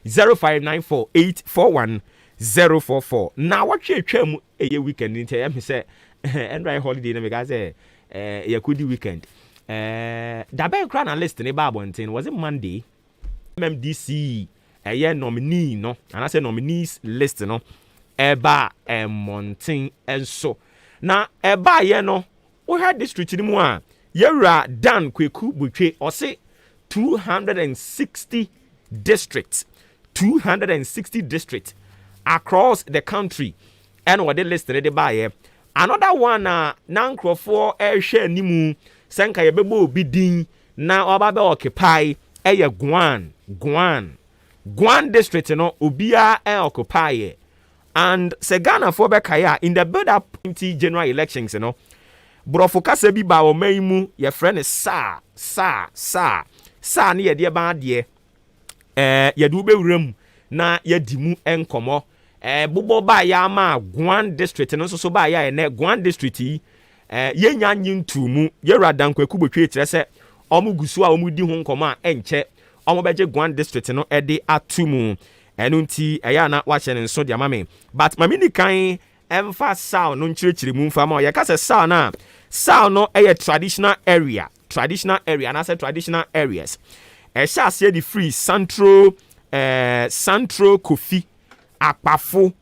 0594841044 na watwe atwam eye weekend ntia ya me se enrai holiday na me ga say yakudi weekend dabe kra na list ne ba abonten was it Monday MMDC nominee no and I say nominees list no eba monten enso na eba ye no we had district ni mu a yewra Dan Kweku Butwe o say 260 districts across the country and what they listed the buy another one na nkrofo ehwe animu senka yebebo obi din na oba be occupy Guan district no obia occupy and Segana for Bekaya in the build up general elections brofo kasa bi ba o maimu your friend is sa ne ye de ba de ye du be wuram na ye dimu enkomo bobo ba ya ma Guan district no so ba ya ne Guan district yi ye nya nyintumu ye radan Kweku Botwe tire se omu gusu a omu di ho nkomo a enche omu beje Guan district no de atumu enunti eya na wa hye ne nso de amame but mamini kan emfa sao no nchirechire mu mfa ma ye ka se sao no traditional area and I said traditional areas sha se the free central Kofi Akpafo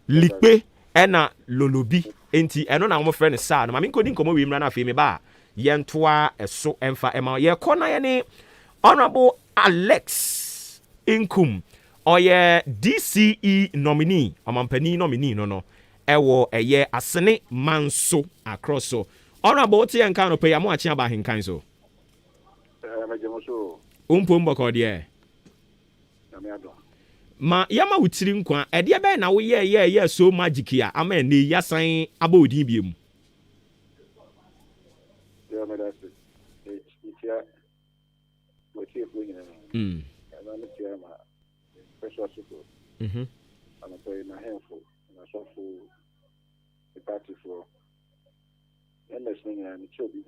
Likpe ena Lolobi enti eno na mo friend sao no mami nkodi nkomo wi mra na afi me ba ye ntoa eso emfa ema ye kona ye ne honorable Alex Inkum oye DCE nominee omampani nominee no ewo eye asene manso across so honorable tie nkan no pe ya mo achi aba hinkan so mboko de ma yama wutiri nkwa ede be na wo ye so magic ya ama ne yasan aba odin biem special support. And I say in a handful, and I saw for the party for. And listening and it should be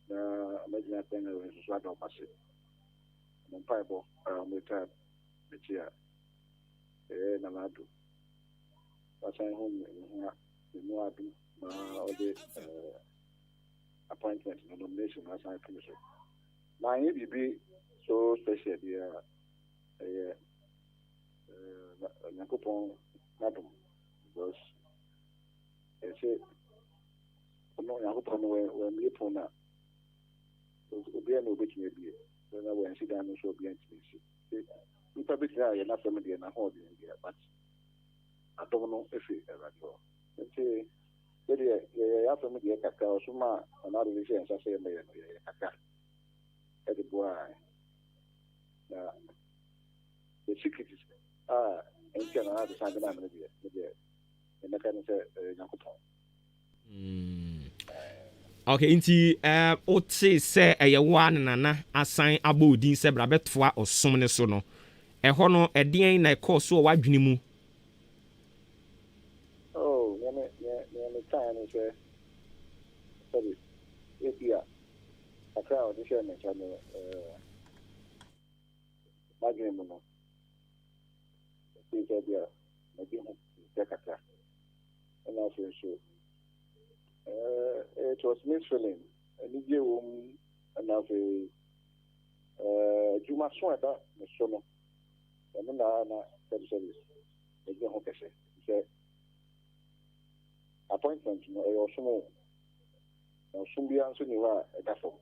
imagine that thing is right on my shit. And Bible, with that, the chair, and I do. That's I home, you know, I do all the appointment and nomination as I finish it. My be so special, dear, Nakupon, Madam, because it's it. No, I hope when we put that, be an obit maybe. When I went to down, so be intimacy. We probably are enough family and a hobby in here, but I don't know if it ever go. Let's say, yeah, family, a cacao, Suma, another vision, I say, a cat. At the boy. The secret is, and can I have the Sunday night, and I can say, Nakupon. Okay, nti ote se eyewa nana asan abodin se bra betfoa osom ne so no eho no edien na ekọ so wadwene mu. Oh, me time say sorry ebia akra audition me channel wadwene mu no se bia me bi ho tekaka and also so it was misfilling and you and have a Juma Swada, the Sono, and then service. The Hokase. Say appointment, or small. Now, soon be answering you are a castle.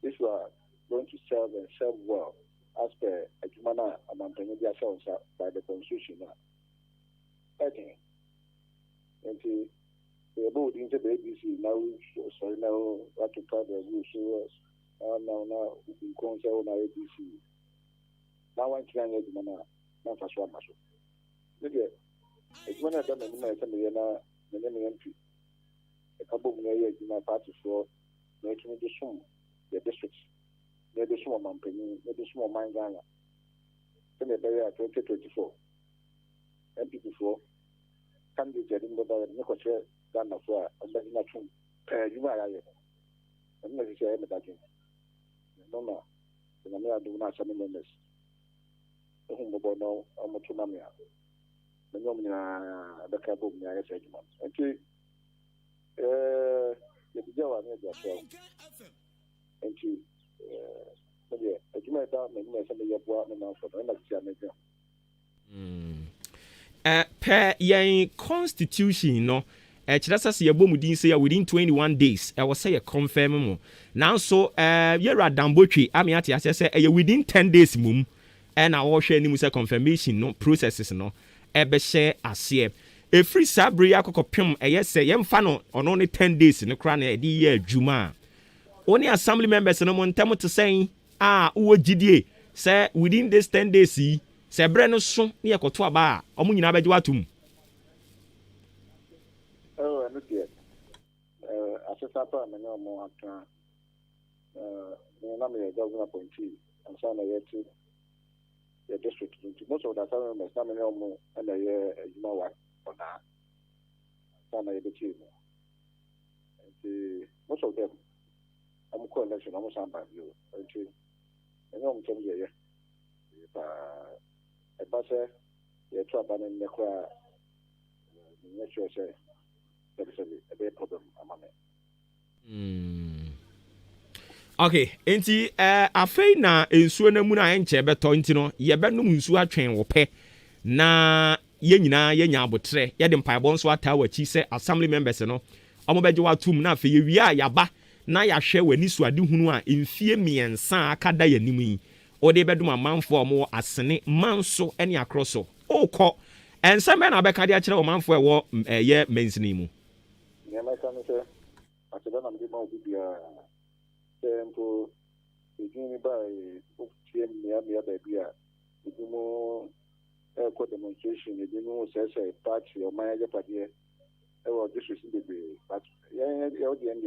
This were going to serve and serve well as per a Jumana among the cells by the constitution. I think. And the board into the ABC now, so now what to cover the rules now in concert on ABC. Now I'm trying to do not for sure. Maybe it's when I done a MP. A couple of years in my party for making the sum, the districts, the small company, the small mine Ghana. Then the barrier 2024. MP before. Candidate in the Nicosia. Ghana for a not true. You are I'm not sure that no, the Namia do not summon members. The home about now, I'm a Tunamia. The Nomina, the Cabo, my segment. And the Jawa made yourself. And she, you might have made some of your partner now for the next per yen constitution no kyerɛ sɛ sɛ yɛbɔ mu din sɛ within 21 days ɛwɔ sɛ yɛ confirm mu nanso yɛwura dambotwe ame ate ahyɛ sɛ ɛyɛ within 10 days mum ɛna wɔhwɛ anim sɛ confirmation no processes no ɛbɛhyɛ aseɛ ɛfiri saa bere yɛ akɔkɔpem ɛyɛ sɛ yɛmfa no ɔno ne 10 days no koraa na ɛde yɛ adwuma a wɔne assembly members no mo ntɛm te sɛn a wowɔ gyidie sɛ within this 10 days yi sɛ brɛ no so ne yɛkɔto aba a ɔmo nyinaa bɛgye watom. Oh, look here. I just have a more after the government appointee and some of the district. Most of the time, some of them and a year, you know what, or not. Some of the team. Most of them, I'm calling election almost on by you. And I'm telling you, a busser, you're traveling in the crowd. Make sure say. A big problem among okay, enti afei na ensuo na mu na enche beto enti no ye benum nsuo atwen wo pe na ye nyina ye nya abotre ye de mpaebɔ nso ata wachi se assembly members no omo beje watum na afei ye wi a yaba na yahwe wani suade hunu a emfie miensa akada yanim yi ode bedum amanfo omo asene manso ene akroso okɔ ensa me na beka de akere omanfo ewo ye mensini mu. Yeah, my son said, I said, I'm going to be tempo, beginning by me a baby. You do more air demonstration, you do more say party or my other party. I was just receiving the but yeah, the end,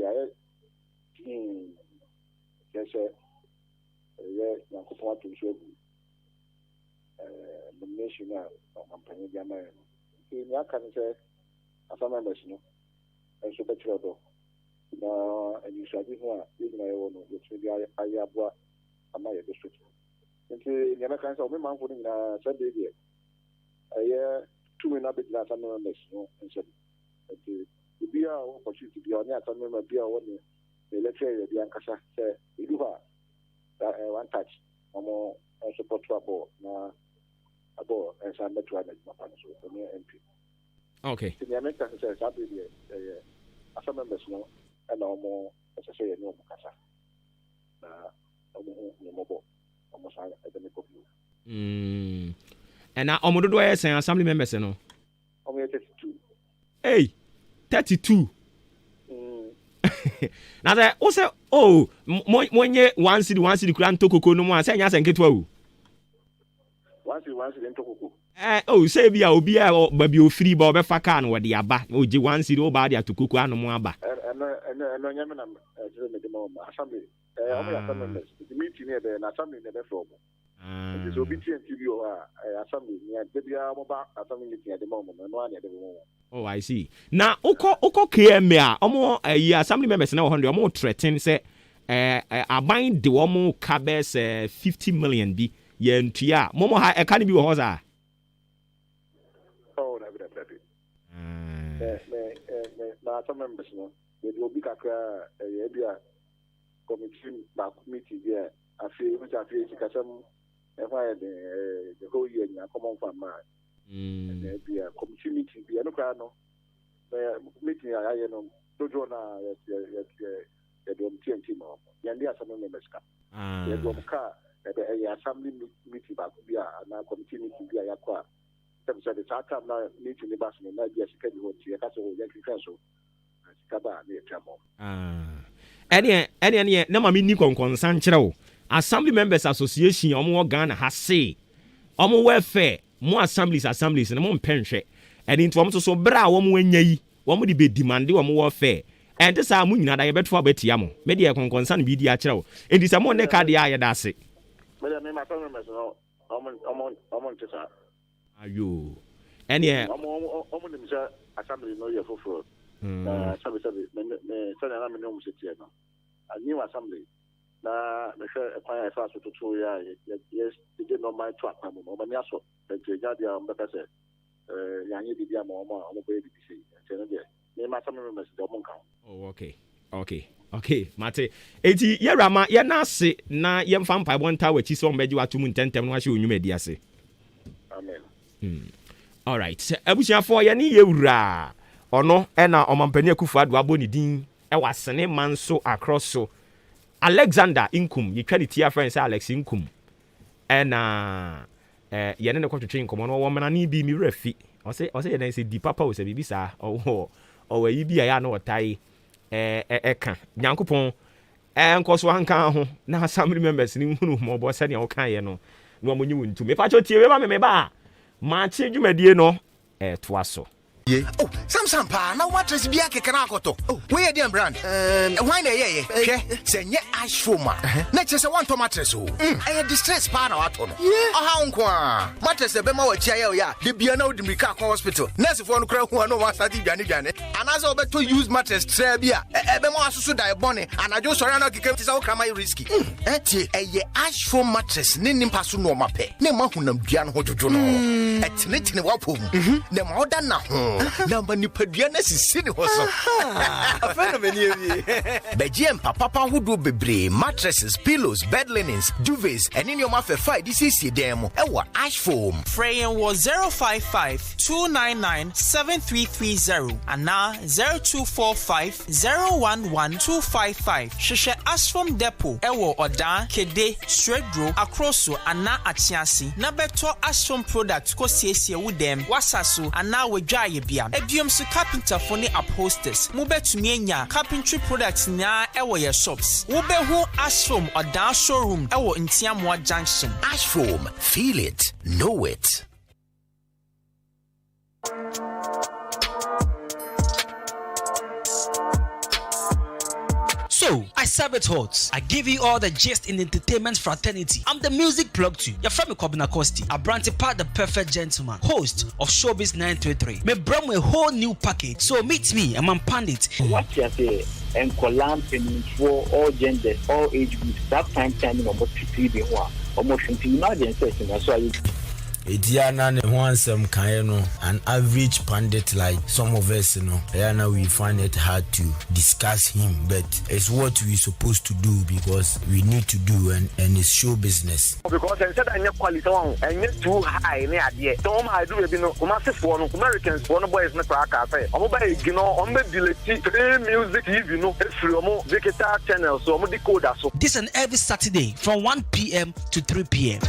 yes, sir. Yeah, I'm going to show you. national company German. In your can say, as a member, and so better. Now, and you shall be one, even I own, which will be Ayabwa, Amaya district. Into the Americans of my putting a Sunday here. A year, 2 and a bit last summer, and said, the beer opportunity to be on that, some member beer one, the lecture, the Ankasa, say, you do one touch, no more support trouble, now about as I met to manage my partners with the MP. Okay. The Americans says, I'll be here, as a member, no, and no more, as I say, no Mukasa. No more, almost at the make of you. And now, Omodo is saying assembly members, no? Only 32. Hey, 32. Now that also, oh, money one city, grand toko no more, saying yes and get well. Once in Toko. Oh, say be a baby o free bob fakan or the aba, oh, G one city over there to cook one more aba. And Yaman assembly. Only assembly. The meeting here, the assembly never from. It is obedient to you, assembly, assembly meeting at the moment, and one at the moment. Oh, I see. Now, Oko KMA, almost a year assembly members now 100 or more threaten say, I bind the woman cabes 50 million be yen to ya. Momo ha a canny be hoza. Oh, never. Now, some members, no, they will be a committee back meeting here. I feel which I feel to some. Why the whole year in a common farm, and there be a committee meeting, be a no meeting. I know, to join the TNT more. The assembly members come. The drum car, the assembly meeting back be a committee meeting be a aqua. Some said the Saka now meeting the bus and not be a second one to a castle, Yankee Castle, and Scaba near Chamo. Any, no, I mean, Nikon Consancho. Assembly Members Association, Omo Ghana has say, Omo welfare, more assemblies, and more pension, and into almost so bra, one when ye, one would be demanding on warfare. And this are moving at a better for Betiamo, media con concern be the actual. It is a more neck at the eye that's it. Madam, my family members, I'm Are you? And yeah, assembly no year for fraud. A new assembly. Na measure a fire fast to 2 years. Yes, they did not mind trap. I'm over Yaso, and to Jadia, Becca, Yanni Diamo, on the baby. Name my family members, the monk. Oh, okay. Mate, 80 Yarama, Yanasi, na Yam Fampa 1 tower, which is on Medua to Moon 10 was you media say. Amen. All right, Abusha for Yani Yura, or no, and now on Mampania Kufa, Waboni Dean, I was Sane man so across so. Alexander Inkum, you try to tear friends Alex Inkum. And you know to train come on woman I need be me refi. I say then say the papa was a baby sir or you be a no tie eka. Yankupon and cause one can now some members in more boss any okay no when you to me patch your me ba. Maakye you medie no twaso. Oh, Samsung pa na mattress bi akeka na akoto. Oh, where dey brand? Why na ye? Hwe, se nye ash foam. Na chese one to mattress o. Distress pa na wato no. Aha nko a. Mattress e be ma wachi aye o ya. De bia na odimrika akon hospital. Nurse for no kra hu no wa start dwane. Anaza obeto use mattress tre bia. E be ma asusu dai bone. Anajo sori na keke tisa o krama risky. Tie eye ash foam mattress ne nimpa so no mape. Ne ma hunam dua no hojojo no. Etene wapom. Ne ma oda na ho. Number ni padua na sisi ni ho so. Afena meni ewie. Begiem papa who do bebre mattresses, pillows, bed linens, duvets, and in your mouth 5 this is dem. Ewa ash foam. Freyen was 055-299-7330 and now 0245-011-255. Sheshe ash foam depot. Ewo oda kede stredro akroso ana achiasi. Na beto ash foam product ko siesie with them. Wasaso ana wedwaye bia. Edium su carpenter for the upholsters. Mubetumi enya carpentry products na ewo ye shops. Wubehu ash foam or down showroom ewo Ntiamwa Junction. Ash foam, feel it, know it. So, I serve it hot. I give you all the gist in the entertainment fraternity. I'm the music plug too. Your friend Kobina Kosti. I branch part the perfect gentleman, host of Showbiz 933. Me bring a whole new package. So meet me, I'm a pandit. What you say? And Colam for all genders, all age groups. That time almost 3 almost 20 emergencies. That's why. Etiana ne wansem kan no an average pundit like some of us now we find it hard to discuss him, but it's what we supposed to do because we need to do and it's show business. Because I said I need quality on and you too high near the don't I do massive for Americans for no boys na crack say I'm by on the delete music TV it's digital channels so I'm decoder so this and every Saturday from 1 p.m. to 3 p.m.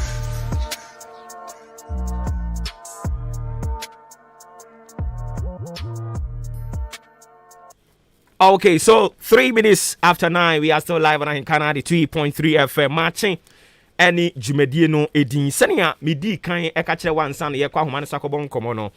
Okay, so 3 minutes after 9, we are still live on Canada 3.3 FM matching any Jumedie no edin senia medi kan ekachire wansan ye kwa homa ne sakobon komo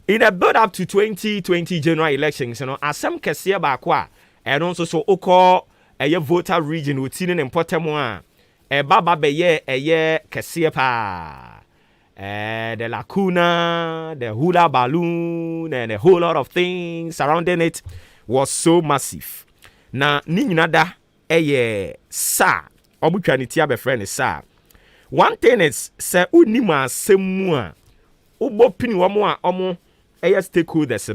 in a build up to 2020 general elections asem kese ba kwa eno so okọ eye voter region otini ne important a baba beye eye kese pa the lacuna, the hula balloon, and a whole lot of things surrounding it was so massive. Na ninyinada sa obutwaniti abefriend sa. One thing is say unima semua ubopini wamo a omo stakeholders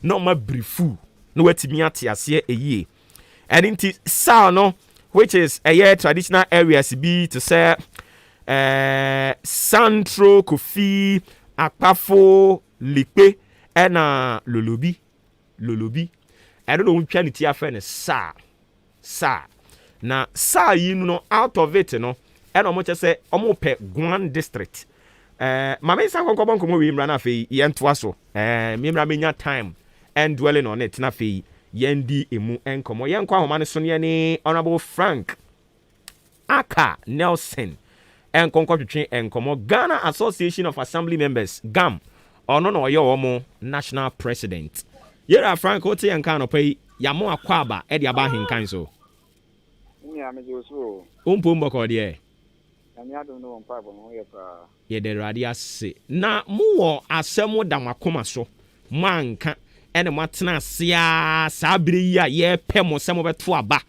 no ma briefu no watimi ate ase eye. And inti sa no which is traditional areas be to say Santro, Kofi, Akpafo, Lipe, and Lolobi. I don't know which one it's your friend sa. Now, out of it, and almost say, Omope Guan district. Mama sa konkobon komo we mrana fe yentwa so. Mimra menya time and dwelling on it na fe yendi emu enkomo. Yenkwa homa ne so ne Honorable Frank Aka Nelson. And Concord and Como Ghana Association of Assembly Members, GAM, or no, your national president. Yera Frank Ote and Kano pay Yamo Aquaba, Eddie Abahin Council. Umpumbo Cordier. And I don't know on Papa. Ye de radia say. Na more asemo damakoma so. Manka and a matna sia sabria ye pemo some of it to aba.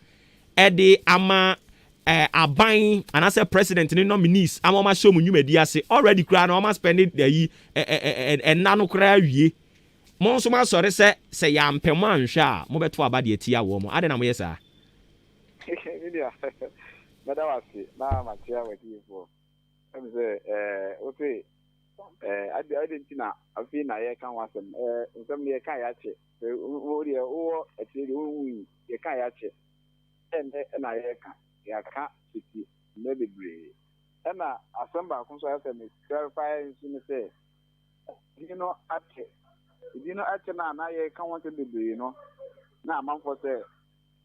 Eddie Ama. Abain and as a president in nominees, I'm almost show you media say already crying almost spending the and nano cry ye. Monsuma sorry say yam peman sha mobeto abadi etia wo mo. I don't know yes sir. But I was now my chair with you for. Let me say okay. I didn't know I feel I can't want some year kayache. Oh actually you kayache. And I can. Ya ka fiti maybe brave and assemble so I say clarify say ate na ye kan want to be na man for say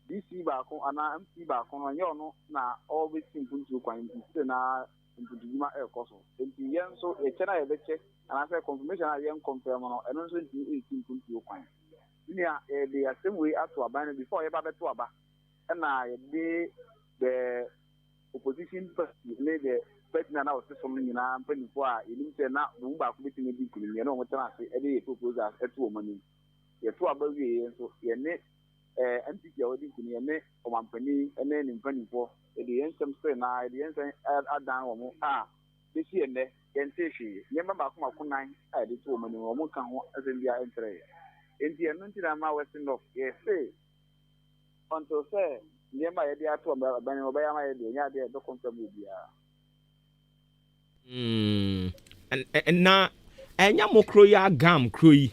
DC ba ko ana MP ba ko no na always simple to kwan na ntuduma e koso enti yen so e chena ye beche and I say confirmation I yen confirm no eno so enti simple to kwan nia e the same way ato aban before ye ba beto aba na ye the opposition party made the president now something in a penny for you na Mumba committee be you know what I say any proposal at 2 money. You 2 about so your net MPP already to your net or one penny and then in 24 at the end some say now the end add down or more this year and then say she remember back my 9 at the 2 money or more can as in the entry. In the anointed am western of yes say until say Yema idea to obey my idea to contribute. And na enya mokro ya gam kroi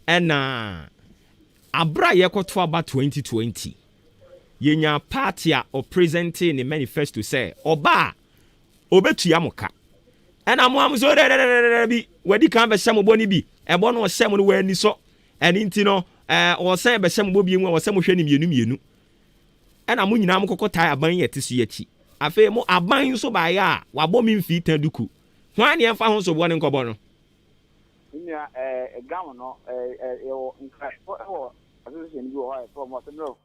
ena abra yekoto about 2020 yenya party or presenting the manifesto say oba obetu ya moka ena mo am so bi wadi kan be hyam boni bi ebo no hyam no wani so eni nti no o san be hyam bo bi mu o san mo hwe ni mienu and I'm winning. I'm going to tie a bang yet to see it. I feel more a bang so by ya, while bombing feet and duku. Why near found so one in Cobono? A governor, association you are from what no,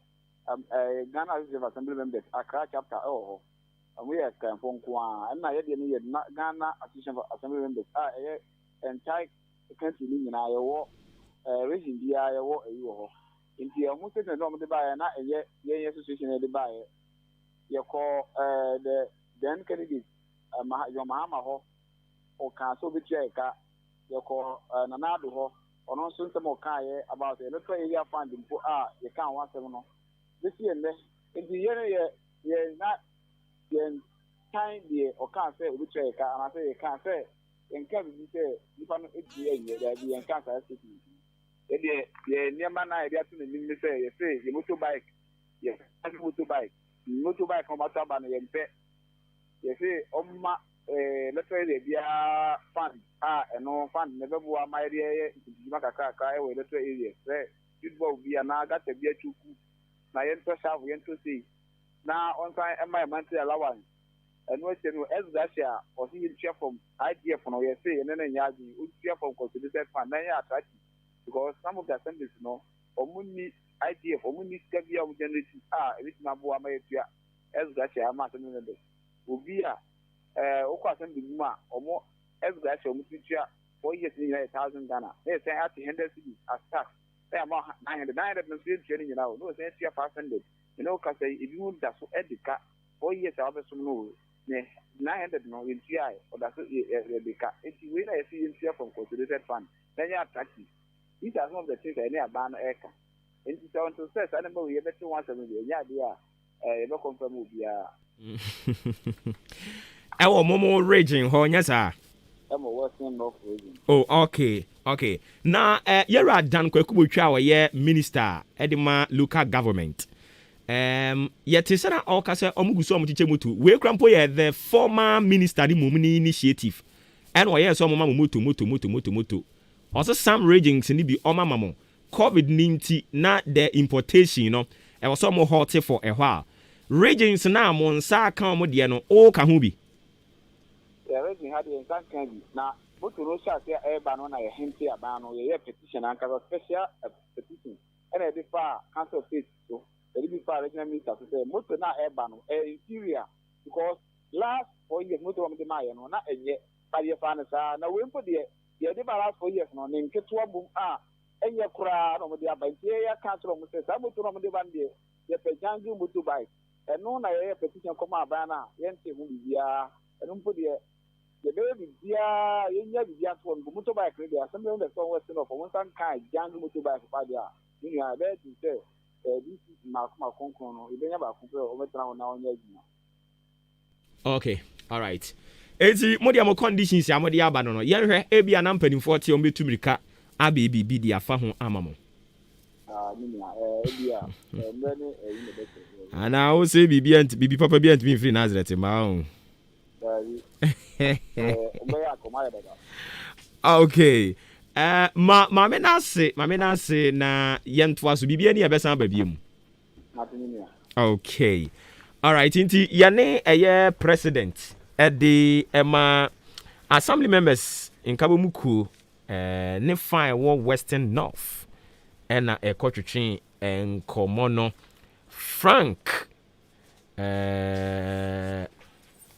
Ghana Assembly members Accra chapter we are from Kwa and I had Ghana Assembly members entire country in Iowa region the Iowa in the almost the norm the buyer and association of the buyer you call the then candidate your Mahama ho or council with Jaka you call Nanado ho or no soon some more about the local area funding for you can't want to know this year in the year not the time the or can't say which and I say you can't say in case you say you can't be in cancer city. The near man idea to the say you motorbike, yes, motorbike from Ataban and pet. You say, let's say the fund, and no fund, never were my idea, Makaka, let's say, yes, it will be an agat a beer to my enter shall we enter see. Now, on time, and my monthly allowance. And what you know, as Russia, or he will cheer from idea from OSA and then Yazi, would cheer from considered fund, then because some of the assemblies, only idea for only schedule of generation which Mabu America as Russia, Martin will be assembly or more as Russia, Mutia, 4 years in 1,000 Ghana. They say at the Henderson cities as tax. They are more 900 training now, no, say 500. You know, because if you want that so educate 4 years, I have some no 900 no in GI or that's the car. It's when I see in here from considered fund, then you are attractive. These are some of the things I near ban air. And it's on to say, I know we have 217. Yeah, no confirm will be our Momo raging, yes, sir. I'm working no raging. Oh, okay. Now, you're a Dan Kwekubucha, minister, Edema local government. Yet is an Okasa Omugusom Chichemutu. We crampo the former minister the Mumini initiative. And why some mutu. Also some raging in the Oma Mamo. COVID-19 not the importation, it was some more hot for a while. Raging now Monsa Kamodiano o Kahubi. The raging had the candy. Now, but to Russia, air ban on a hint here, ban or a petition and a special petition. And a far council face so. The big far regional minister to say, most not air ban, interior, because last 4 years, most of the Maya, not a yet, by your fathers are now we put the last 4 years, no name, Ketwabum, and your crowd over the Abatia Council of Mr. Samuel de Bandia, the Pejangu Mutubai, and no I petition come out, Bana, Yanti Mudia, and put the baby, dear, in your one, Mutubai, some of the song was enough for one kind, Jangu Mutubai, Padia. You are there to say. This is Malcolm Concono. You don't have a over now. Okay, all right. It's more conditions. I'm the Abano. Yan Ebi and Ampany 40 on Bitumrika. Abi be the Afahu Amamo. And I will say, Bibi Papa be and me free Nazareth. Okay. Mamena say na yentwa so bibia ni ebesa babiem. Okay. All right, inti yane president the assembly members in Kabomuku ne fine Western North and a coaching and Komono Frank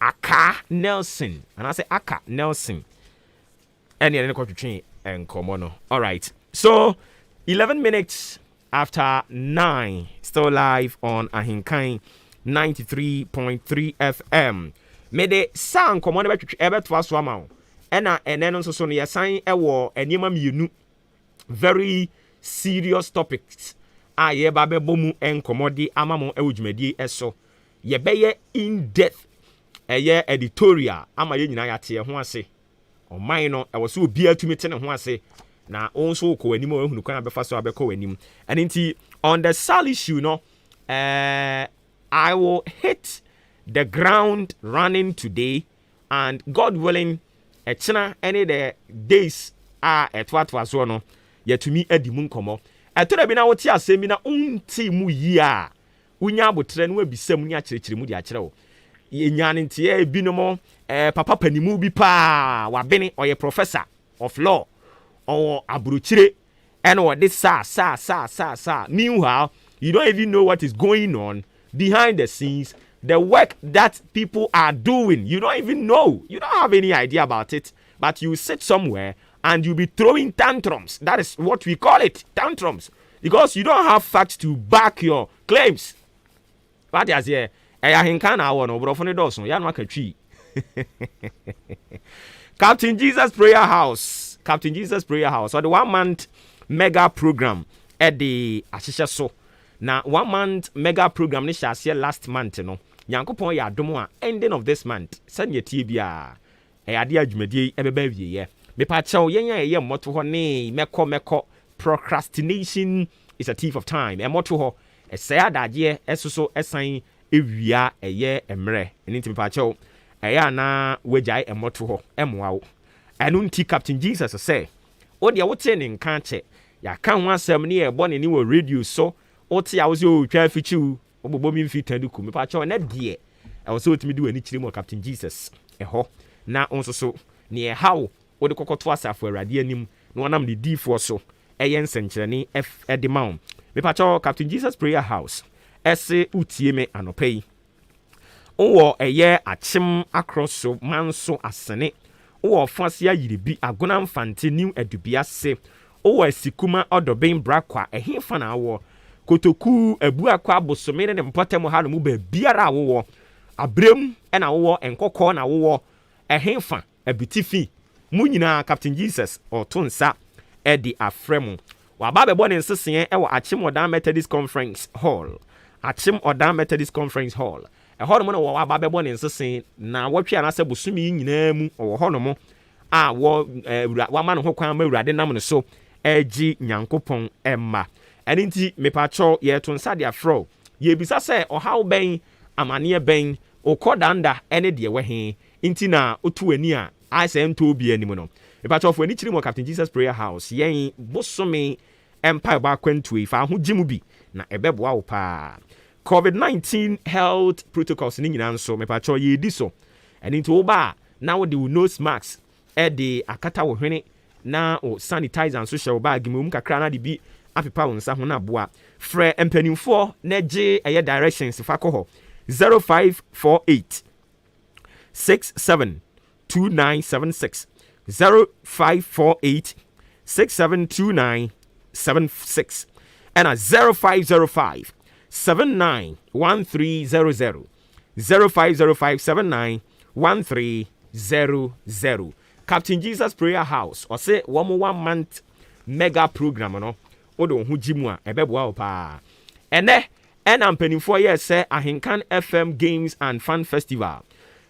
Aka Nelson, and I say Aka Nelson and the coaching and Komono. All right. So 11 minutes after 9, still live on Ahinkai 93.3 FM. Mede sang Komono ebe twa so ama. Ena enen nso so no yesan ewo enima mienu very serious topics. Ye ba bebo mu enkomodi amamo ewudwumadi eso. Ye beye in depth editorial ama ye nyina yate ho ase. Oman no e was obi atumi te ne ho ase na onso ko anim o ehunu kan abefa so abeko anim. And inti on the sal issue no I will hit the ground running today, and God willing echina any the days etwatwa so no yetumi adimu nkomo etona bi na wote asemi na unti mu yi a unya abotre no abisam ni akyerɛkyerɛ mu di akyerɛ wo yenya nti e bi no mo papa panimu bi pa wabene oye professor of law or abrochire and what this sa meanwhile You don't even know what is going on behind the scenes. The work that people are doing, you don't even know. You don't have any idea about it. But you sit somewhere and you be throwing tantrums. That is what we call it, tantrums. Because you don't have facts to back your claims. But as here, Captain Jesus Prayer House. Captain Jesus Prayer House. Or the 1 month mega program at the Ashisha so. Now 1 month mega program ni share last month no. Nyankopon ya adom a ending of this month. Send your TBA. Ade adwumadi ebeba wie ye. Me pa chew yen ye mmoto ho ne meko procrastination is a thief of time. Mmoto ho say adage esoso esan ewia eye emre. Eni nti me pa chew eya na wejai mmoto ho emwa wo. Enu nti Captain Jesus say, "O de wote ne nka che, ya kan ho asem ne e bo ne ni wo radio so, wote ya wo se o twa fichiu, obobo mi mfita duku. Me pa chew na de e wo se otimi di wani kire mo Captain Jesus eho. Na onso so ne how wo de kokoto asafo awrade anim na wonam de difo so eyen senkyerene de maun me pacho Captain Jesus Prayer House ese utie me anopai wo eye achim akroso manso asene wo fase ayiribi agona mfante new adubia se wo asikuma odoben brakwa ehemfa na wo kotoku abu akwa bosome ne mpotem ha no mu ba biara wo abrem na wo enkokọ na wo ehemfa abitifi mu nyina Captain Jesus otonsa edi afremu wa ba be bone nsesen e wo Achim Odan Methodist Conference Hall Achim Odan Methodist Conference Hall e ho no mo wa ba be bone nsesen na wotwe anase bosumi nyina mu wo ho no mo a wo wa ma no ho kwan ma urade nam no so eji nyankopon emma eni nti mepacho ye tonsa de afro ye bisa se ohaw ben amane ben okodanda ene de we he nti na otu ani a asem to obi anim no mepacho fo ani kiri mo Captain Jesus Prayer House yen bosome empire ba kwantu ifa ho gimu bi na ebeboa wo pa COVID-19 health protocols ni nyina nso mepacho ye di so eni nti wo ba na wo de nose mask e de akata wo hwene na o sanitizer nso hye wo bag mu kakra na de bi apepa wo nsa ho na boa frɛ empanimfo na gye eye directions fa kɔ hɔ 0548 672976 0548 672976 and a 0505 791300 0505 791300 Captain Jesus Prayer House or say 1 month mega program no odo hu gimu a ebeboa wo pa ene ampanimfo ye say Ahenkan FM Games and Fun Festival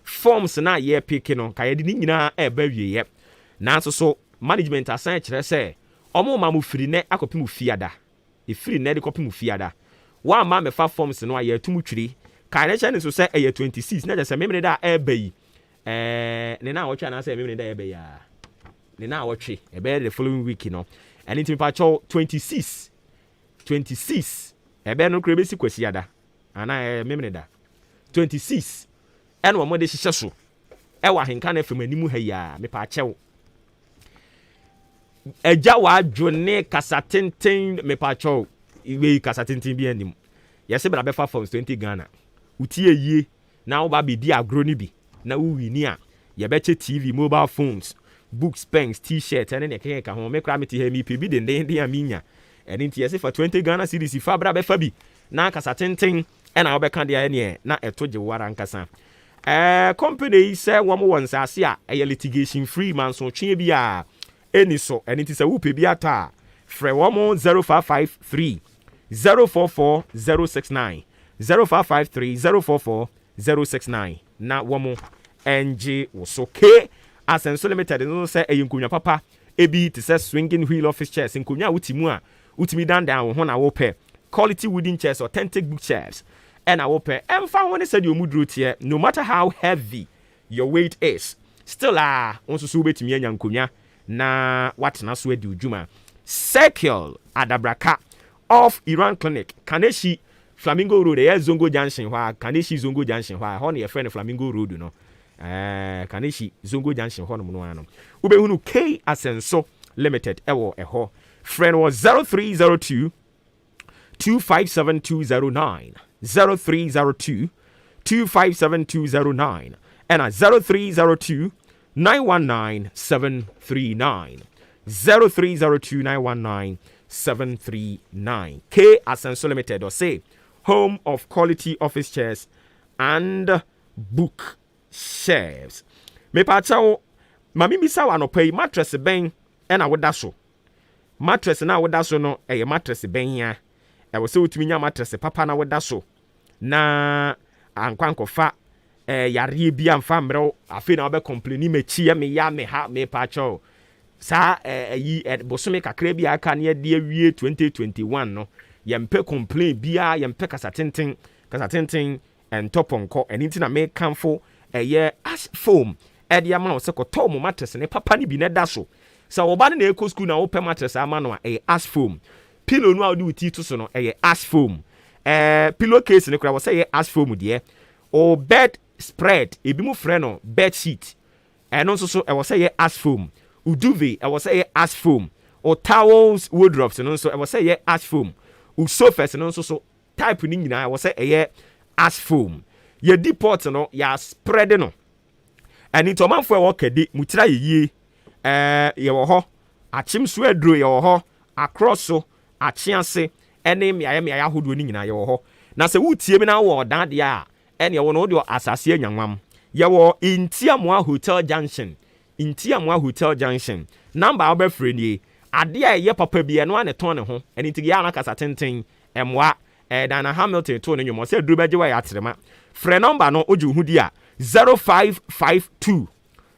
forms na ye pick no kaye di nyina eba wieye na so management asan kire say omo ma mu firi ne akopim fiada e firi ne de kopim fiada wa ma me fa forms no aye atumu twiri kaye ne so say eye 26 na je say memre da eba yi ne na wotwa na say memre da eba ya ne na wotwe ebe the following week no and it pa 26 ebe no kure besi kwasiada ana memre da 26 and wo mode hihye so e wa Ahenkan FM animu ha ya me pa chew eja wa dwone kasatenten me pa chew iwe kasatenten bi anim yesi bra be fa forms 20 Ghana utie yie na wo ba be di agro ni bi na wo wini a ye be che TV mobile phones books pens t-shirt and ne keke ka ho me kra meti ha mi pe bi den aminya eni nti yesi for 20 Ghana cedis fa bra be fa bi na kasatenten e na wo be kan de ne na eto je wara nkasa company say wo mo won sase a litigation free man so twe bi a eni so eni ti say wo pe bi ata frɛ wo mo 0553 044 069 0553 044 069 na wo mo NG wo so ke Asenso Limited no say eyinkonya papa ebi ti say swinging wheel office chairs nkonya wutimu a utimi dandan ho na wo pɛ quality wooden chairs authentic book chairs and I will pay emfa ho ne said omudro tie no matter how heavy your weight is still onso so betimi anya nkonya na watena so adi udwuma Circle Adabraka of Iran Clinic Kaneshi Flamingo Road Zongo Junction hwa Kaneshi Zongo Junction hwa ho ne ye friend Flamingo Road no Kaneshi Zongo Junction ho no no ano ubehunu K Asenso Limited ewo eho friend was 0302 257-209, 0302 257-209, and 0302-919-739, 0302-919-739. K Asenso Limited, or say home of quality office chairs and book shelves. Me pacha mami misa wa no pay mattress ben and I would daso. Mattress na would daso no a mattress ben ya. I was so to me mattress papa na would daso. Na ankwanko fa yare bi amfa mrɛ afi na obe complain me chia me ya me ha me pacha sa yi bosome kakra bi aka na de awie 2021 no yempe complain bia yempe kasa tenten and toponko and intina me kanfo ash foam edi ama se koto mo mattress ne papa ni bi ne da so sa oba ne eko school na open mattress ama no ash foam pillow no adu ti to so no ash foam pillowcase ne kura wo say ash foam de o bed spread ebi mu frɛ no bed sheet ɛno nso so ɛwɔ sɛ ash foam uduvet ɛwɔ sɛ ash foam o towels wardrobes no nso ɛwɔ sɛ ash foam u sofas no nso so type ni nyina ɛwɔ sɛ ash foam ye depot no ya spread no ani to manfo ɛwɔ kɛde mutira yeye ye wɔ hɔ achim so aduro ye wɔ hɔ across so achiase ɛne miaya hodo ni nyina ye wɔ hɔ na sɛ wutie bi na wɔ dan de a ɛne wɔ no de asase anyanwam ye wɔ Intiamwa Hotel Junction number obefre nie ade a ye papa bi no ane ton ne ho ɛne tigi ya na kasa tenten emwa Dana Hamilton to ne nyomo se duru beje wa ya atrema frɛ number no oju hudi a 0552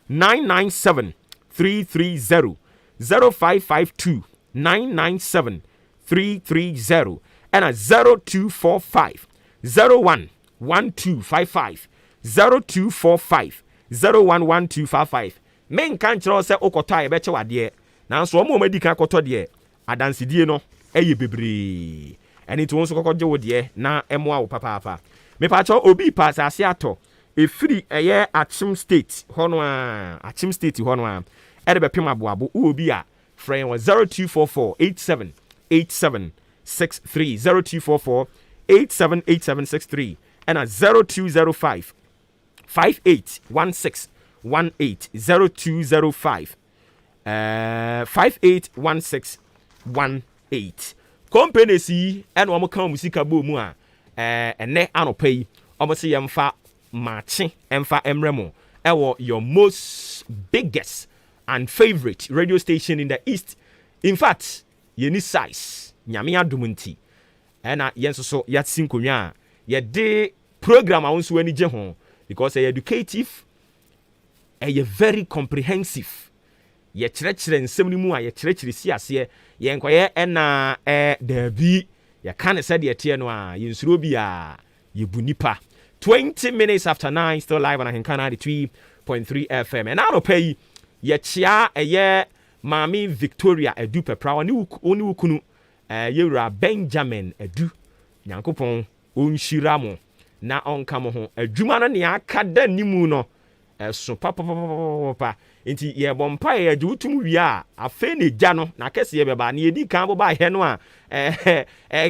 997 330 0552 997 330 and 0245 01 1255 0245 011255 men kan kyerɛ sɛ okɔtɔ a yɛbɛkyɛ wadeɛ nanso ɔmo madi kan kɔtɔ deɛ adansidie no ɛyɛ bebree ɛne to nso kɔkɔgye wo deɛ na ɛmoa wo papa me pa kyerɛ obi pa asase atɔ efiri ɛyɛ Achim State hɔ no a ɛde bɛpem aboabo obi a frɛ yɛn wɔ 0244 878763 0244 878763 ɛna 0205 581618 0205 581618 companies yi ɛna wɔn kan musika bɔ mu a ɛnɛ anɔpa yi wɔn se yɛmfa Maakye ɛmfa emremo ɛwɔ your most biggest and favorite radio station in the east. In fact yɛni size nyame adom nti ɛna yɛn nso so yɛatsi nkonnwa a yɛde program a nso ani gye ho because ɛyɛ educative ɛyɛ very comprehensive yɛkyerɛkyerɛ nsɛm no mu a yɛkyerɛkyerɛ si aseɛ yɛnkɔyɛ ɛna daabi yɛka ne sɛdeɛ teɛ no a yɛnsuro bi a yɛbu nipa 20 minutes after 9 still live on Ahenkana 3.3 FM and now pay yɛkyea ɛyɛ Mami Victoria Edu Pepra oni wukunu yewura Benjamin Edu nyankopɔn onhyira mo na onka mo ho adwuma no ne aka da nimu no so papa enti ye bompa ye adwutum wi a afa ne gya no na kese ye beba na yedi kan bo ba he no a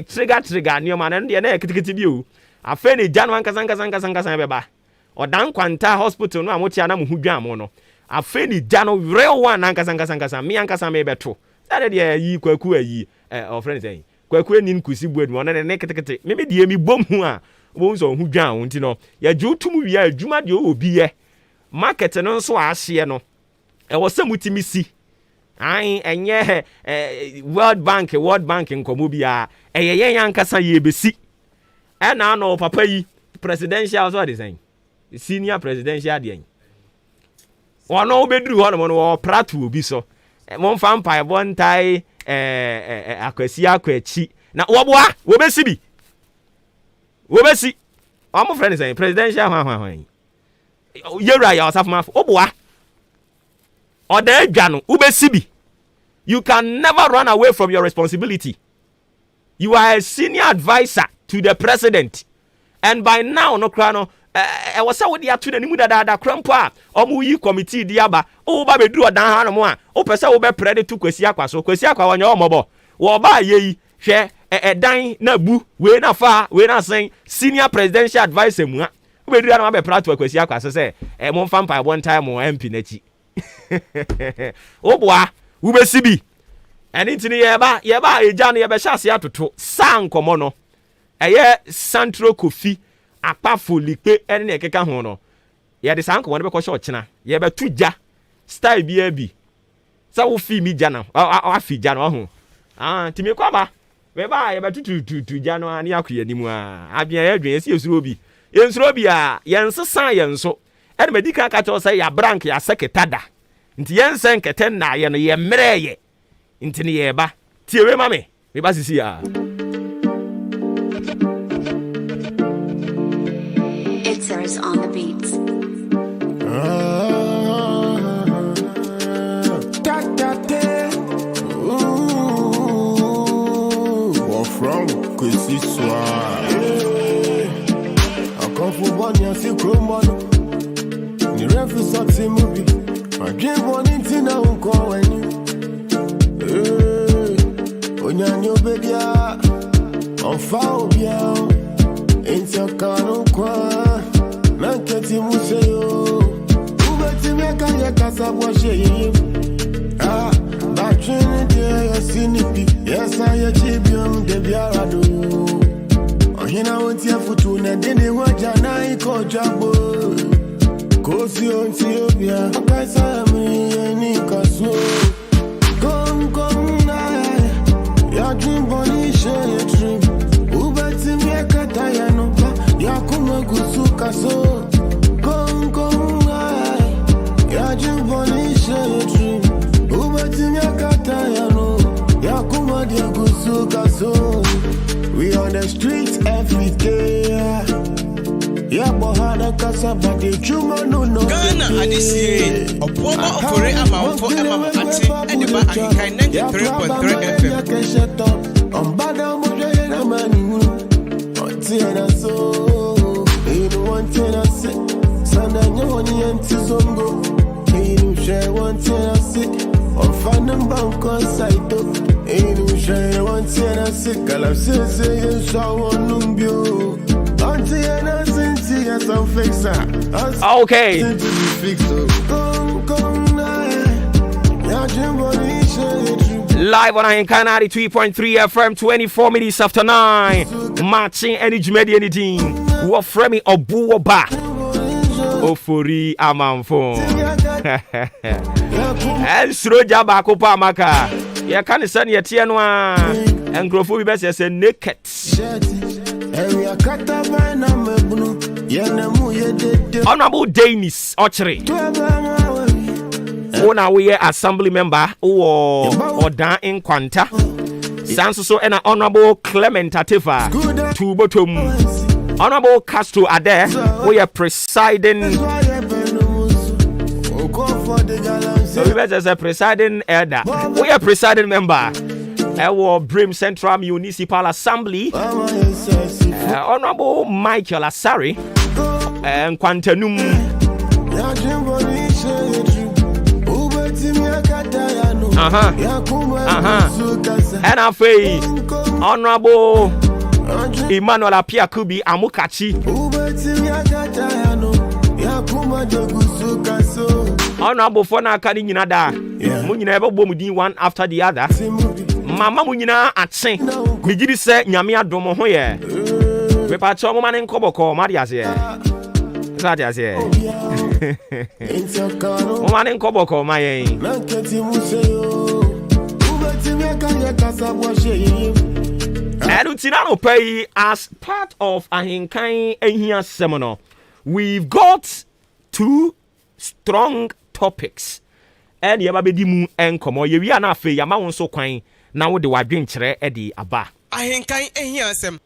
trigger ne ma na de na kitikiti bi o afa ne gya no ankasa beba odan kwanta hospital no amotia na mo hu dwan mo no afa ne gya no real one ankasa me ankasa me beto that de yi kwaku ayi our friend say kwaku ni nkusi buadu no ne kitikiti me de mi bom hu a wo nso hu dwan wo nti no ye adwutum wi a adwuma de obi ye market no nso ahye no e wo samutimi si ai enye World Bank nkomo bia eye yankasa ye besi e na no papa yi presidential so design senior presidential de wono obeduru ho no wo prato obi so mo mfa mpa bontai akwasi akwachi na woboa wo besi omo friend say presidential hwan yewura ya osafuma oboa oda adwa no ubesi bi. You can never run away from your responsibility. You are a senior advisor to the president, and by now no krano I was so dia to the nimu da krampa omu yi committee diaba o ba be duro dan ha no mo a o pese wo be prede to kwesi akwa so kwesi akwa wonye omobo wo ba ye yi hwe dan na bu we na fa we na sen senior presidential adviser mu a we dira na be prato akwasi akwase se mo mfa mpa one time mo MP na chi oboa wo be sibi eni tini ye ba eja no ye be hyase atoto san komo no eye Central Kofi apafo lipe ene na ekeka ho no ye de san komo no be ko hye ochina ye be tuja style bi sa wo fi mi jana afi jana ho timi kwa ba we ba ye be tutu jana ani akoye nimu abia ye dwen esi esuro bi ensuro bi a yensesan yenso ene medika ka cho say ya brank ya seketada nti yensen keten na ye no ye mreye nti ne ye ba tie we mame me ba sisi a It's ours on the beats. From Kwesi Soir. I come for one year, see Cromano. The reference of the movie. I dream one into now, go and you. Onyanyo Bedia. On foul, yeah. Ain't your canon qua. Nanketi Museo. Ubeti Meka Yakasa Washe. But Trinity, yes, yes, I achieve you, the Biarado. Oh, you know, what's your foot to and then they watch a night called Jabo. Cozy on Sylvia, I saw me and Nicaso. Come, your dream body, share your dream. Ubati Meka Tayano, Yakuma Gusuka so. Come, your dream body, share your dream. We on the streets every day. Yeah, but how the casa but the chuma no. Ghana adisi Obuoba Ofori Amanfo Maakye and the Maakye 93.3 FM. I'm bad on my na mani. Ontiana so. You don't want to say. Sana nyoni enti zongo. You don't share one to say. On fandom bank on site. Ain't no shine once and I sick. I'll say you saw one numbio. Auntie and I sent you some fixer. Okay. Live on Ahinka 93.3 FM, 24 minutes after 9. Matching any Jumedi anything. What frame Obuoba Ofori Amanfo. And Sroja Bakopa Maka. Ya kan send ye tie no a enkrofo bi be se naked. Honorable Dennis Ochre. Ona we assembly member or Odan in Kwanta. Sanso so na honorable Clement Atifa to bottom. Honorable Castro Ade we presiding. So we as a presiding elder. We are presiding member. Our Brim Central Municipal Assembly. Honorable Michael Asari. And Quantanum. And I say Honorable Emmanuel Apia Kubi Amukachi. Honorable Fona Kadi Nada. Munina ebe bom din one after the other. Mama munina atse. Migiri se nyame adom ho ye. We pa cho mama ne nkoboko ma dia se. Sa dia se. Mama ne nkoboko ma ye. Elutinano pay as part of Ahinkan Ehia seminar. We've got 2 strong topics. And yaba bedi mu enkomo ye wi ana afi yama won so kwan na wo de wadwen kire e di aba. Ahinkan ehiasem.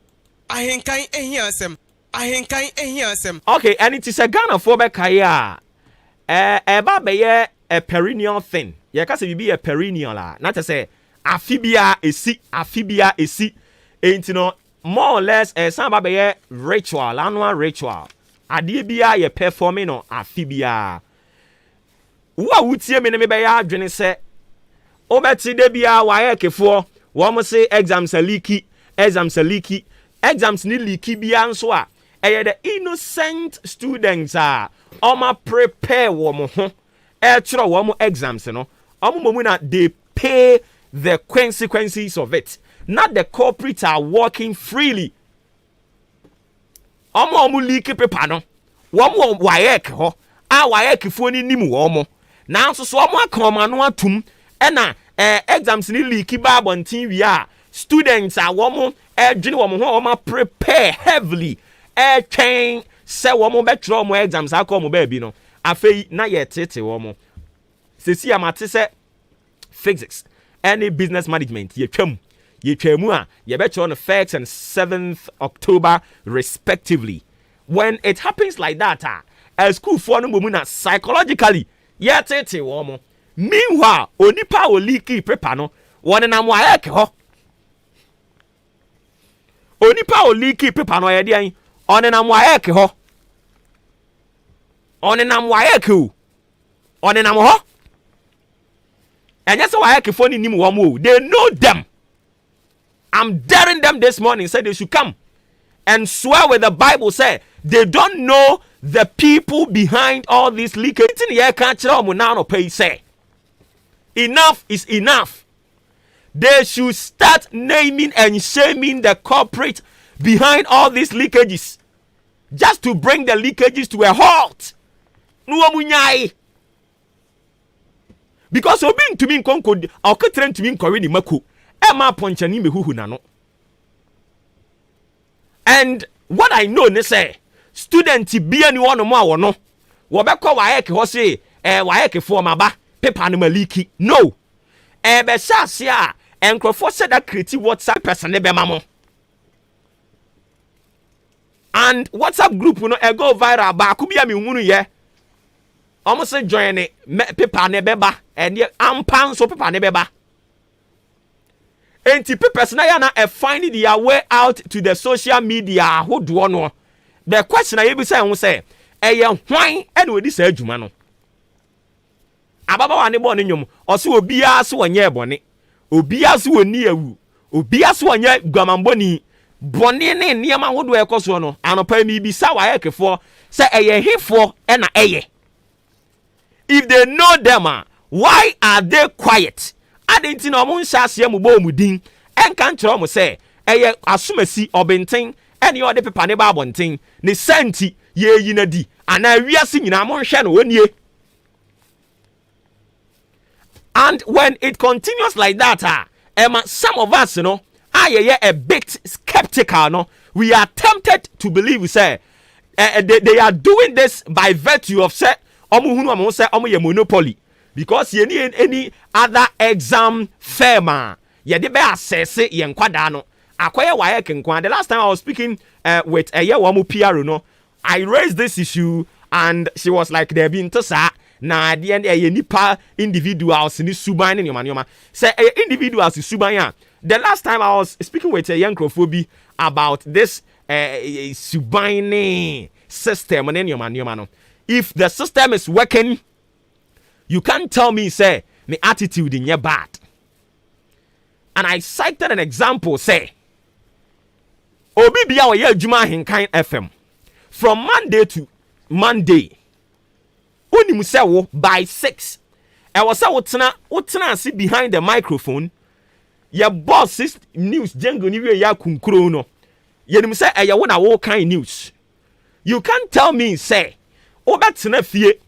Ahinkan ehiasem. Ahinkan ehiasem. Okay, and it is a Ghana for be kai a ba be ye a perennial thing. Ye ka se bibi a perennial la. Na te say afibia esi. Enti no more or less some ba be ye ritual, annual ritual. Ade bia ye performing no afibia. Wa wutie me ne me be ya adwene se obeti de bia wa ye kefo wo mo se exams a leaky exams are leaky exams ni leaky bia nso a the innocent students are prepare wo ho wo exams no they pay the consequences of it. Not the corporates are working freely. Leaky paper no wayek ho wayek phone ni mu omo now so akoma no atum na exams ni leaky ba bontin wi a students are dwene ho prepare heavily train say betro exams akọ ba bi no afei na ye tete sesi amate say physics any business management ye twam a ye betro on the 1st and 7th October respectively. When it happens like that a school for no na psychologically ye tete meanwhile onipa o leaky paper no won na mo ayeke ho onipa o leaky paper no ye dey on na mo ayeke ho on na mo ayeke o on na mo ho and yes ayeke phone ni mo wo they know them. I'm daring them this morning say they should come and swear with the Bible say they don't know the people behind all this leakage. Enough is enough. They should start naming and shaming the culprit behind all these leakages just to bring the leakages to a halt. Because obin to me nkonko oketren to me nkori ni mako ema ponchani mehuhu nano. And what I know ne say student bia ni wono mo awono wo bekọ waeke ho se waeke fo maba paper no maliki no be sase a enkrofo se that create WhatsApp person ne be mamo and WhatsApp group no go viral ba ku bia me hunu ye omo se join ne paper ne beba and ampan so paper ne beba enti papers na ya na find their way out to the social media hodo no. The question I be say who say eye hwan ene odi sa adwuma no ababa wa ne bo ne nyom oso obia so onye ebone obia so oni awu obia so onye guamamboni bone ne niam ahodo ekoso no anopa mi bi sa wa yekefo say eye hefo ena eye. If they know them why are they quiet? Adenti na omo nsa ase mu bo mu din enka nkyere omo say eye asumasi obenten ene ode pepa ne ba abonten ne santi ye yina di ana wiase nyina mo hwe no onie. And when it continues like that some of us are a bit skeptical no. We are tempted to believe we say they are doing this by virtue of say omo hunu omo say omo ye monopoly because ye ni any other exam firm ye de be assess ye nkwada no akoye waye kenkwan. The last time I was speaking with a year woman PR no, I raised this issue and she was like there been to sa na the end nipa individuals ni suban ni nyoma say individuals suban ya. The last time I was speaking with a young crofobia about this suban system ni nyoma no. If the system is working, you can't tell me say my attitude in your bad. And I cited an example say Obi bia wo ye adwuma Henkan FM from Monday to Monday. Onim say wo by 6. E was say wotena sit behind the microphone. Your boss is news jango ni we ya kunkuro no. Ye nim say e wo na wo kan news. You can't tell me say obetena fie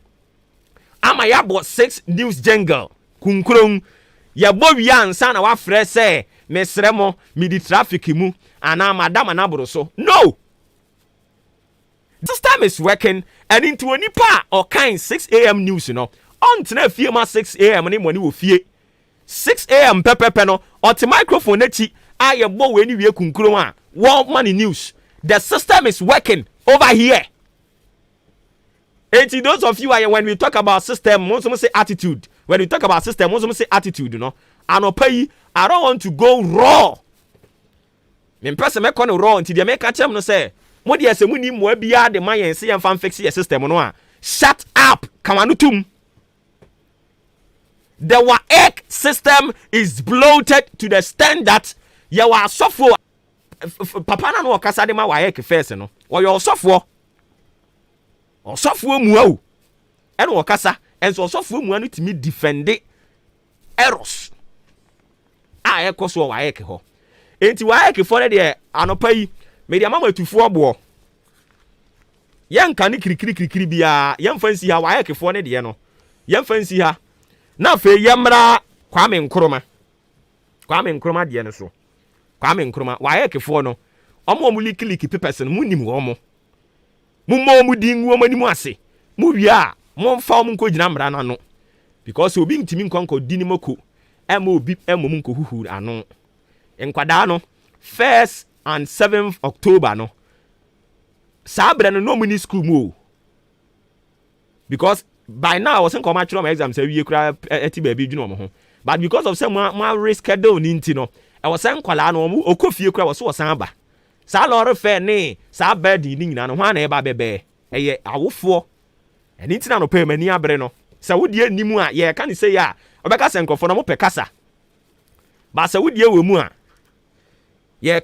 ama ya bo 6 news jangle kunkuro ya bo wi ansa na wa frɛ say mesremo mi di traffic mu ana madam anabro so. No, this time is working and into onipa or kind 6 a.m. news on tena fie ma 6 a.m. ni money wo fie 6 a.m. pepepe no or the microphone echi aye bo we ni wie kunkuro a world money news. The system is working over here. And to those of you when we talk about system, most say attitude. When we talk about system, most say attitude, And pay, I don't want to go raw. Me person me kono raw until they make a no say. Mo dey say muni mo bia de man yen say yen fan fix your system no a. Shut up. Kamanutum. The WAEC system is bloated to the extent that you are suffer papa na no okasa de ma waye ke first no oyo osofo mua o e no okasa enso osofo mua no timi defend errors a ekoso waye ke ho enti waye ke for de anopa yi media mama tufu obo yanka ni kirikiri bia yamfansi ha waye ke for ne de no yamfansi ha na fe yamra Kwame Nkrumah de no so Kwame Nkrumah waye ke for no omo liki papers no munim wo mo mu din wo mani mu ase mu wia mo fa mo nko gina mra na no because obi ntimi nkonko dini moko ema obi emom nko huhu ano enkwada no 1st and 7th October no sabre no muni school mu because by now I wasn't come actually my exam say we kura eti baby dwunu mo ho but because of some risk schedule ni nti no I was saying kwala no mo okofie kura was san ba sa lore fe ne sa bed ni nyina no hwa na e ba bebe eye awofo eni nti na no pe mani abre no sa wodie nimu a ye ka ni say ya obeka senkofo no mo pe kasa ba sa wodie we mu a ye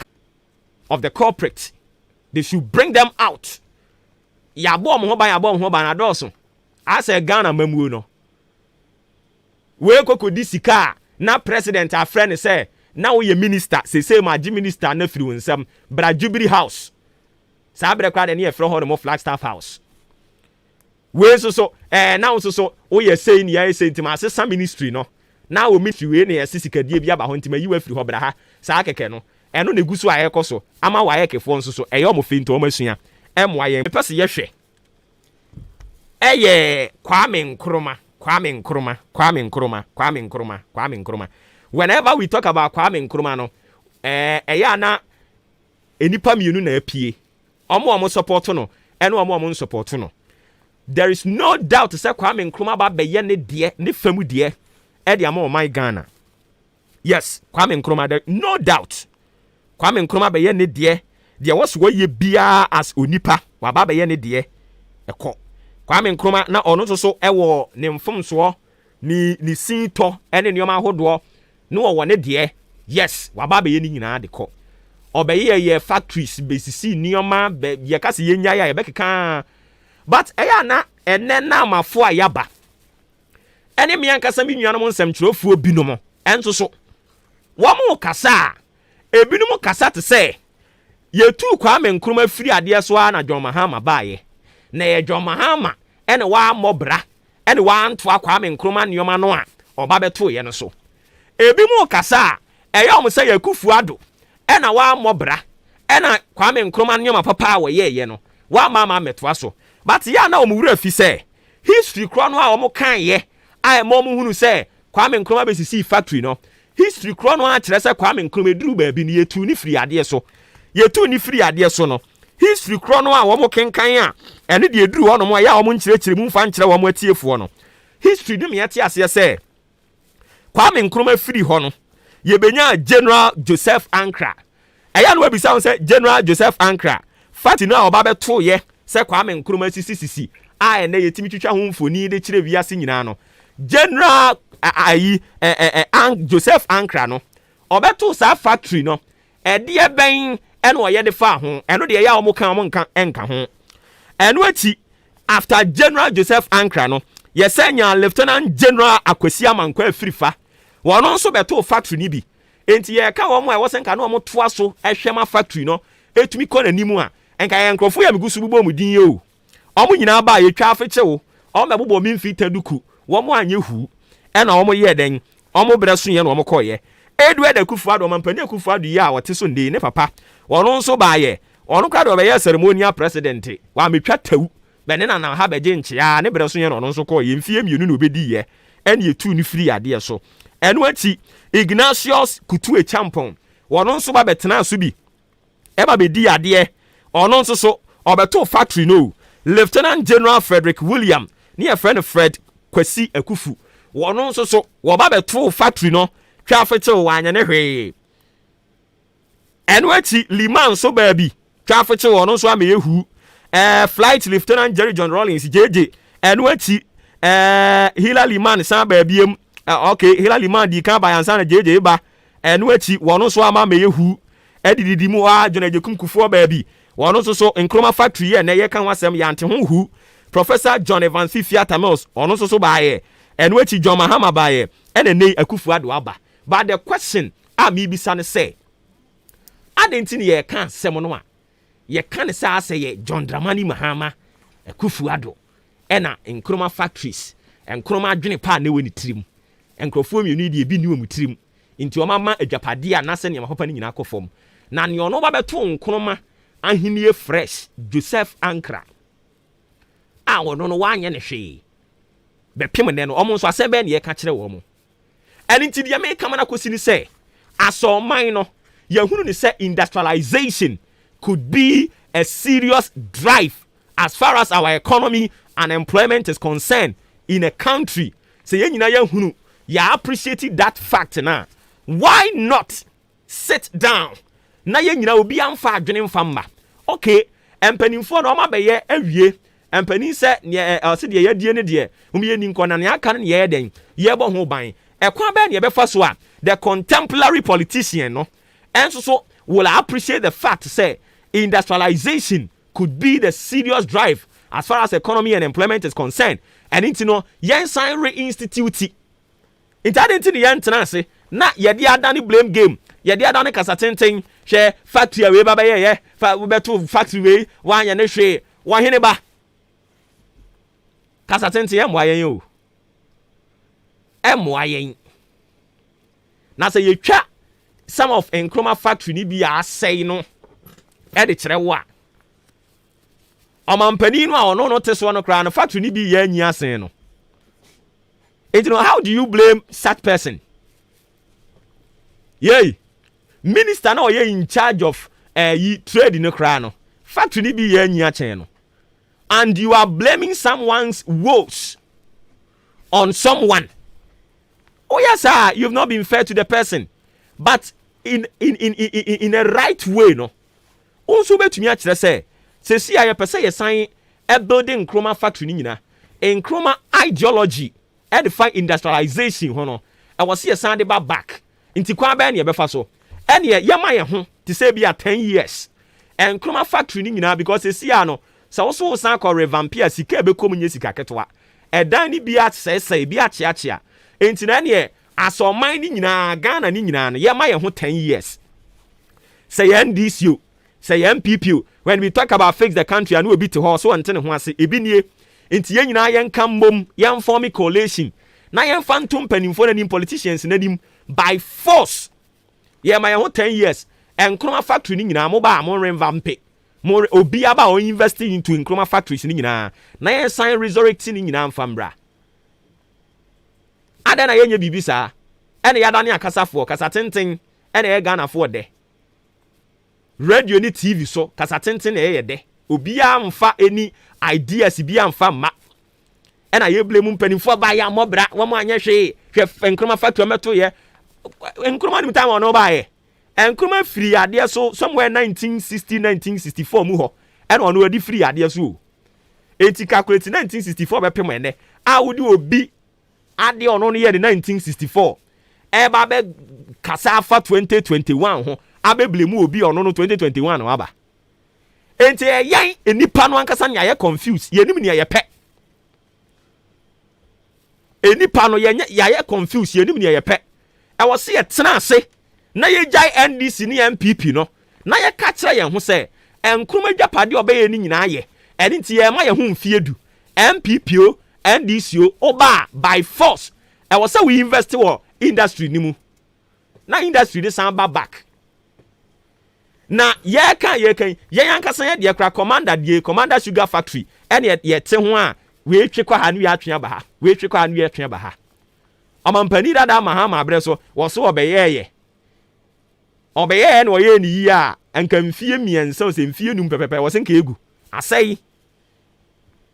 of the corporate they should bring them out ya bo mo ho ba na doso asa Ghana mamuo no we kokodi sika na president a friend say na wo ye minister say maji minister na firi wonsam bra Jubilee House sa bra kwa de ne efro ho no Flagstaff House we so na wo so wo ye say ni ya say ntima asesa ministry no na wo ministry we ne ya sisika die bia ba ho ntima yi wa firi ho bra ha sa keke no eno ne gusu aye koso ama wa ye kefo nso so eyo mo finto o masua emo aye pese ye hwe eye Kwame Nkrumah. Whenever we talk about Kwame Nkrumah no eya na enipa mienu na apie omo support no eno omo support no. There is no doubt say Kwame Nkrumah ba beye ne de ne famu de e de ama my Ghana. Yes, Kwame Nkrumah, there no doubt. Kwame Nkrumah beye ne de was wo ye bia as onipa wa ba beye ne de ekọ. Kwame Nkrumah na ono so ewo ne mfomso ni sinto ene nioma ahodo no wo ne de yes wa ba ye ni nyina de kọ. Obeye ye factories besisi nioma be ye kase ye nya ya ye bekeka but eya na ene na amafo ayaba ene me ankasa mi nuanom nsem kyerofo binom enso so wo mo kasa ebinom kasa te se ye tu Kwame Nkrumah firi ade so na John Mahama baaye na ye John Mahama ene wa mobra ene wa anto Kwame Nkrumah nioma no a oba beto ye no so ebi mo kasa eya mo se yakufu ado ena wa mobra ena Kwame Nkrumah nioma papa wo ye no wa mama meto aso but ya na omwura fi se history kro no a omo kan ye ai mo hunu se Kwame Nkrumah be sisi factory no history kro no a kire se Kwame Nkrumah eduru ba bi ni yetu ni firi ade so no history kro no a omo kenkan a ene de eduru ho no mo ya omo nkire mu mfa nkire wo mo atiefo no history dum yete ase se Kwame Nkrumah firi ho no ye benya General Joseph Ankra eya no bi say General Joseph Ankra fati no a oba beto ye se Kwame Nkrumah sisi a ene yetimi twitwa ho mfoni de kire wiase nyina no General Joseph Ankra no obeto sa factory no ede ben ene oye de fa ho eno de ya omo kan enka ho eno achi after General Joseph Ankra no yesenya Lieutenant General Akwasi Amankwa afirifa wono nso beto factory ni bi enti ye ka wo mo a wosenka no mo toa so ehwema factory no etumi kọ nanimu a enka ye nkrofo ya migusu bubo mu din ye o omo nyina ba ye twa afeche wo omo bubo mi mfi taduku wo mo anye hu ena omo ye den omo breso ye no omo koye edu eda kufu ado mampani kufu ado ye a wote so ndey ne papa wono nso ba ye ono ka do be ye ceremonial president wa metwa tawu be ne na ha beje nchia ne breso ye no nso koye mfie mienu na obedi ye ene yetu ni free ade so eno achi Ignatius Kutu Echampon wono nso ba betena so bi eba bedi ade ono nso so obeto factory no Lieutenant General Frederick William ni a friend Fred Kwasi Akufu wono nso so wo ba beto factory no twa afeche wanya ne hwe eno achi Liman so ba bi twa afeche wono nso ameyehu Flight Lieutenant Jerry John Rollins JJ eno achi Hilary Liman san ba biem okay Hilary Liman di kan ba yansa na JJ ba eno achi wono nso ama meyehu edidi mu a John Ejekum Kufuor baabi wono so Nkrumah factory ye na ye kan wasem yante hu Professor John Evans Fiata Mills ono so baaye eno echi John Mahama baaye ene nei Akufo-Addo aba. But the question me bisa ne say adenti ne ye kan sem no a ye kan say say ye John Dramani Mahama Akufo-Addo ena Nkrumah factories Nkrumah adwene pa na woni tirim enkrofo mienu de ebi ni wo tirim nti omama adwapade a na se ne mahapa ni nyina akofom na ne ono ba beto Nkrumah ahenie fresh Joseph Ankra a wono no wanye ne hwe bepem ne no omo so asebe ne ye ka kire wo mo eni nti de me kama na kosi ni se asoman no yehunu ni se industrialization could be a serious drive as far as our economy and employment is concerned in a country. Say yenyina yehunu ya appreciate that fact na why not sit down na yenyina obi amfa adwene mfa mma okay empanimfo na oma beye awie empanin se ne se de yedie ne de umiye ni nkona ne aka ne ye den ye bo ho ban ekwa ba ne befa so a the contemporary politician no enso so will appreciate the fact say industrialization could be the serious drive as far as economy and employment is concerned. And into no yen sign re-institute into identity the yen tenase na yedi adani blame game yedi adani kasatenten share factory we baba ye we beto factory we wan ye ne hwe wan hene ba kasatenten ye mwa yen o mwa yen na say yetwa some of Nkrumah factory ni bi asay no e de kire wo a omampani no a ono no teso no kra no factory ni bi ya anyi asen no. You know, how do you blame such person? Yay, minister no ye in charge of trade in the crown. Factory ni bi ya anyi achen no. And you are blaming someone's woes on someone. Oh yes, sir, you've not been fair to the person. But in a right way, no. Also bet to me actually say see I per se ye sign a building Nkrumah factory ni nyina. Nkrumah ideology edify industrialization hono. I was see a Sunday back. Inti kwa ba na ye befa so. Ene ye ma ye ho to say be 10 years. Nkrumah factory ni nyina because see ano so also san ko revampia sika be kom nye sika ketwa. Edan ni bi atsese bi achiachia. Enti na ne asoman ni nyina Ghana ni nyina no ye ma ye ho 10 years. Say NDCO, say MPP. When we talk about fix the country, I know a bit to horse, so until one say, Ebinie, into yen yen come bom, yan form coalition. Na yan phantom penning for any politicians in him by force. Yeah, my own 10 years. And Nkrumah factory in a mobile more revampe. More obiaba or investing into Nkrumah factories in na yan sign resurrecting in Fambra. Adana yen bibisa, and yadania casafo, casatenting, and a Ghana for de. Radio ni TV so kasatenten na ye de obi amfa any ideas bi amfa ma e na ye blame mpanimfo ba ya mobra wo mo anye hwe Nkrumah factory meto ye Nkrumah ni time ono ba ye Nkrumah free ade so somewhere 1960 1964 mu ho e na ono adi free ade so enti calculate 1964 be pem ene a wodi obi ade ono no ye de 1964 e ba be kasa fa 2021 ho abeblemu obi ono no 2021 no aba enti yan enipa no ankasa nya ye confused ye nim ne ye pe enipa no ye ye confused ye nim ne ye pe e wo se ye tena ase na ye jai NDC ni MPP no na ye ka kire ye ho se Nkrumah dwapade obaye ni nyina ye enti ye ma ye ho mfiedu MPP o NDC o oba by force e wo se we invest wo industry ni mu na industry dey sound back. Na ye kan ye yankasa ye de kra commander sugar factory ene ye te ho a we twe kwa ha no ya twe ba ha we twe kwa no ya twe ba ha amampani dada Mahama abre so wo so obeye no ye ni yi a anka mfie miensa o se mfie num pepepe wo se nka egu asai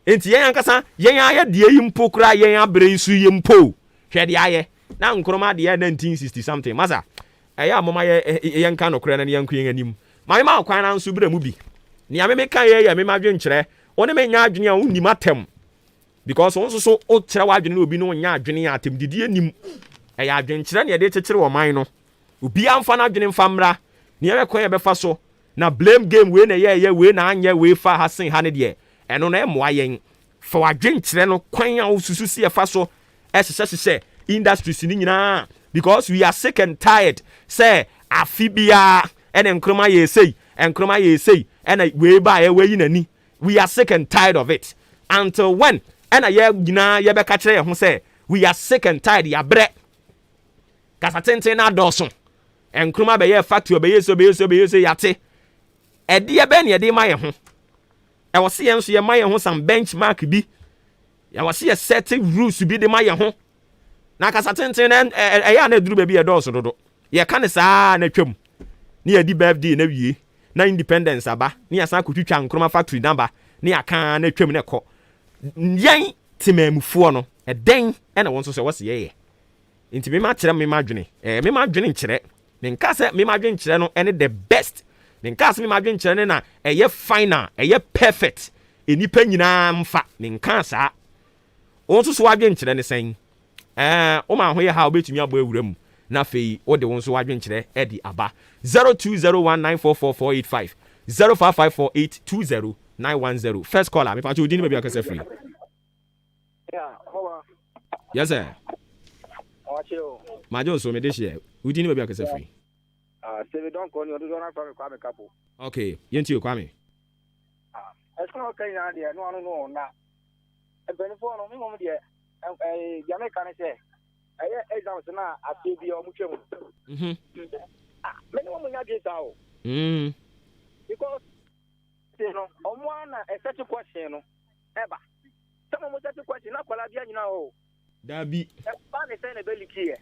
enti ye yankasa ye ya de yi mpo kra ye abre isu ye mpo hwe de aye na Nkrumah de 1960 something masa eya mama ye nka no kra na ye nko yen anim my ma kwan na nso bra mu bi ni ame me kan ye me ma dwen kyerɛ one me nya adwene a wonni matem because on so o kyerɛ wa adwene obi no nya adwene a atem didi anim ɛyɛ adwen kyerɛ ne de kyekere wo man no obi amfa na adwene mfa mra Ni ebe kwan ebe fa so na blame game we na ye we na anya we fa ha sen ha ne de eno na emoa yen fa wadwen kire no kwan a ususu si e fa so ehye industries ni nyina because we are sick and tired say afibia ene nkroma ye sei ene we ba ye we yi nani. We are sick and tired of it. Until when ena ye nyina ye be ka kire ye ho say we are sick and tired ya bre kasa tenten na doso enkroma be ye factory be ye so yate ede ye be ne ede ma ye ho e wo se ye nso ye ma ye ho some benchmark bi ya wo se ye set rules bi de ma ye ho na kasa tenten na ya na duru be bi ye doso dodo ye ka ne saa na twam ni ye di birthday na wie na independence aba ni ya san kotwitwa nkroma factory number ni ya kan na twam ne ko yen timamufuo no eden na won so se wo se ye nti me ma kire me ma dwene me ma dwene kire me nka se me ma dwene kire no ene the best me nka se me ma dwene kire ne na eye final eye perfect enipa nyina mfa me nka sa won so wadwene kire ne sen o ma ho ye ha obetumi abo awura mu na fei wo de won so wadwene kire e di aba 0201944485 0554820910 first caller me pa cho udi ni be akase free yes sir. Majo so me dey share. We didn't be akase free. Say we don't call you do not from Kwame Kapo. Okay, yenti Kwame. It's not okay na there no na. E benefo no me mom there Jamaica ne say. Exams na ase bi o mu twem. Me no mo nya dey sao. Because you know, na a set question no. Eba. Some mo set question na kwala bia nyina o. Dabi. Ba ne say na be likie.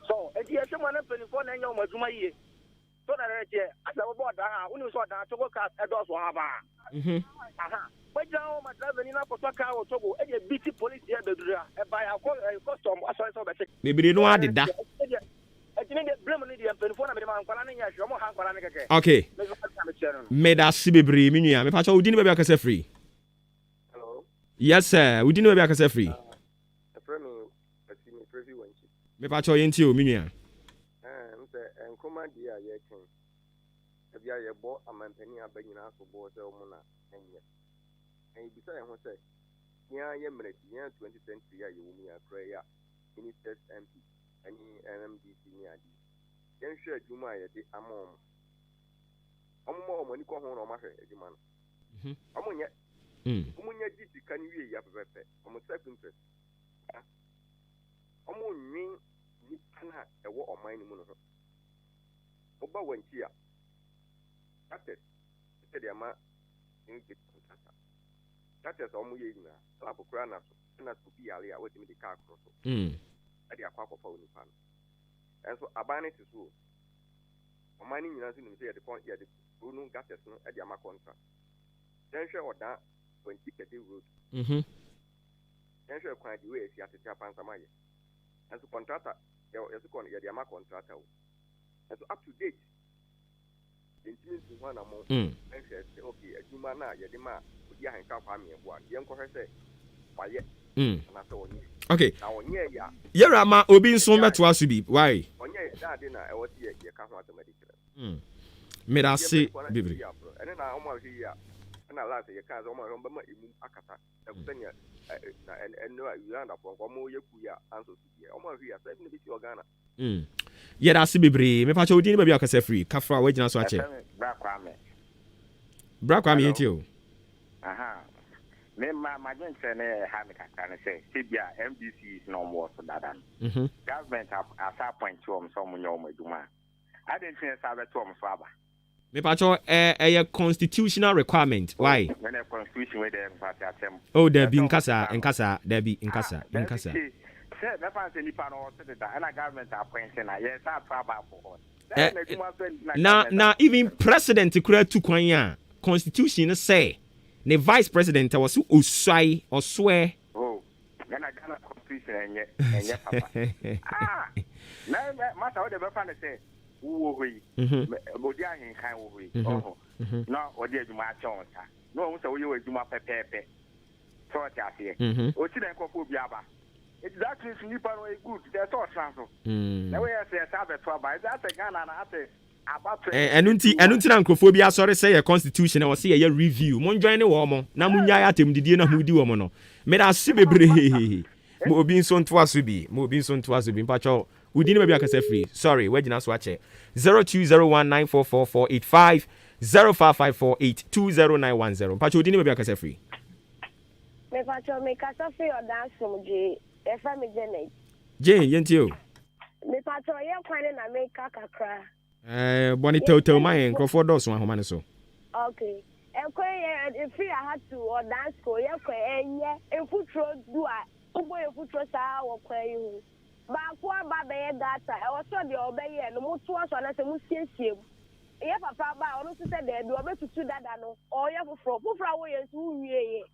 So, e di ese mo na penifo na nya o maduma yie. So na reche, asa wo board ha, unu so da to go cast edo so ha ba. Aha. Waja o ma driver ni na ko ka o togo, e dey beat police here bedura. E ba ya custom aso so be check. Bebiri no adeda. E ti ne blame ni di penifo na be ma nkwala na nya hwe mo ha nkwala ne keke. Okay. Me da si bebiri mi nua, me pa cho udi ni be akase free. Hello. Yes sir, udi ni be akase free. Me pa cho yenti o mi nua. Nkoma di a ye ken. Ebia ye bo amampani abanyina so bo se omo na enye. En bisa ye ho se nya ye mreti nya 20 century ya ye wo mi akra ya. Ministers MP ani NMDC ni adi. Yen hwe adwuma ye de amom. Omo ni ko ho na o ma hwe adwuma no. Omo nya. Omo nya giti kan wie ya pepepe. Omo self interest. Omo nwi ni kana ewo oman ni mu no. Oba wanchia. That is the ama in get contract. That is omu ye na. So abukura na so. Na so bi ale a wetimi de car cross. Ade akwa akwa oni pan. And so abane ti so. Omani nyina so nim say the point ya the Bruno gases no ade ama contract. Then share oda 20 kete road. Then share kwan di way si atete apansa maye. And so contractor ya so kon ya the ama contractor. And so up to date, the intimacy one among okay, a human na yadima, would ya and Kafami and one, young Corre say, why yet? Okay. Now, yeah, Yerama Obin so much was to be. Why? On that dinner, I was here, you can't want to medical. Made us see, Bibli. And then I almost here, and I last year, can't almost remember Akata, and no, you land up on one more Yakuya answer to you. Almost here, 7 bit Ghana. Yeah, that's Bibri. Me pa cho udi ni be akase free. Kafra we jina so ache. Bra Kwame yetio. Aha. Me ma join ne ha me kaka ne say Tibia MDC is no more so that. Government has appoint to some nyo maduma. I didn't think say to so aba. Me pa cho a constitutional requirement. Why? When a constitution we dem party atem. Oh, there be nkasa, there be nkasa. The fancy nipa no and a government appointing yes na even president kura tu kwan ya constitution say the vice president was osai or swear and I Ghana constitution enye papa na matter what the fan say wo hoyi bodi ahin kan wo hoyi no odi adwuma achon sa no wo say wo ye adwuma pepepe so ti ase o ti den kofo bi aba. It's actually nipa no good. They talk transfer. Now we say sabe to buy that Ghana na ate ɛno nti na nkrofo bi asɔre sɛ yɛ constitution na wɔse yɛ review mo join ne wɔ mo na mo nya atem didie na mo di wɔ mo no me da se bebre mo obi nso ntoa so bi mpacho udini ba bi akasa free sorry wagina so ache 0201944485 0554820910 mpacho udini ba bi akasa free me mpacho me kasa free or dance from J efa me Janet Jane yentio me mpacho ye kwane na me kakakra boni total my nkrofo dos one homa ne so okay ekwe free I had to or dance ko ye kwe enye efutro do a ubo efutro sa wo kwan yi ba kwa ba be data e wo so de obeye no mutu aso na se musiesie ye papa ba onu se de bi obetutu dada no o ye foforo wo ye su wie ye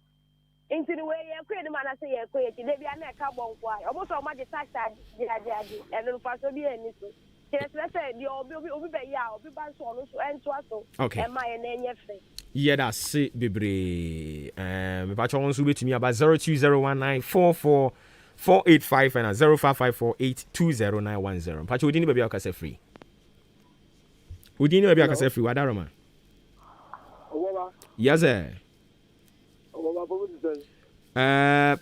intini we ye kwe de mana se ye kwe ti de bia na ka bonkwa obo so ma de tax ajajaji e no fa so bi eni so se di obi be ya obi ba so onu so ento aso e ma ye na enye fe yeah that se bebre me pa chon so betimi aba 0201944485 and 0554820910 pa chodini be bia akasa free udini be bia akasa free wadaroma Obuoba yes Obuoba bo di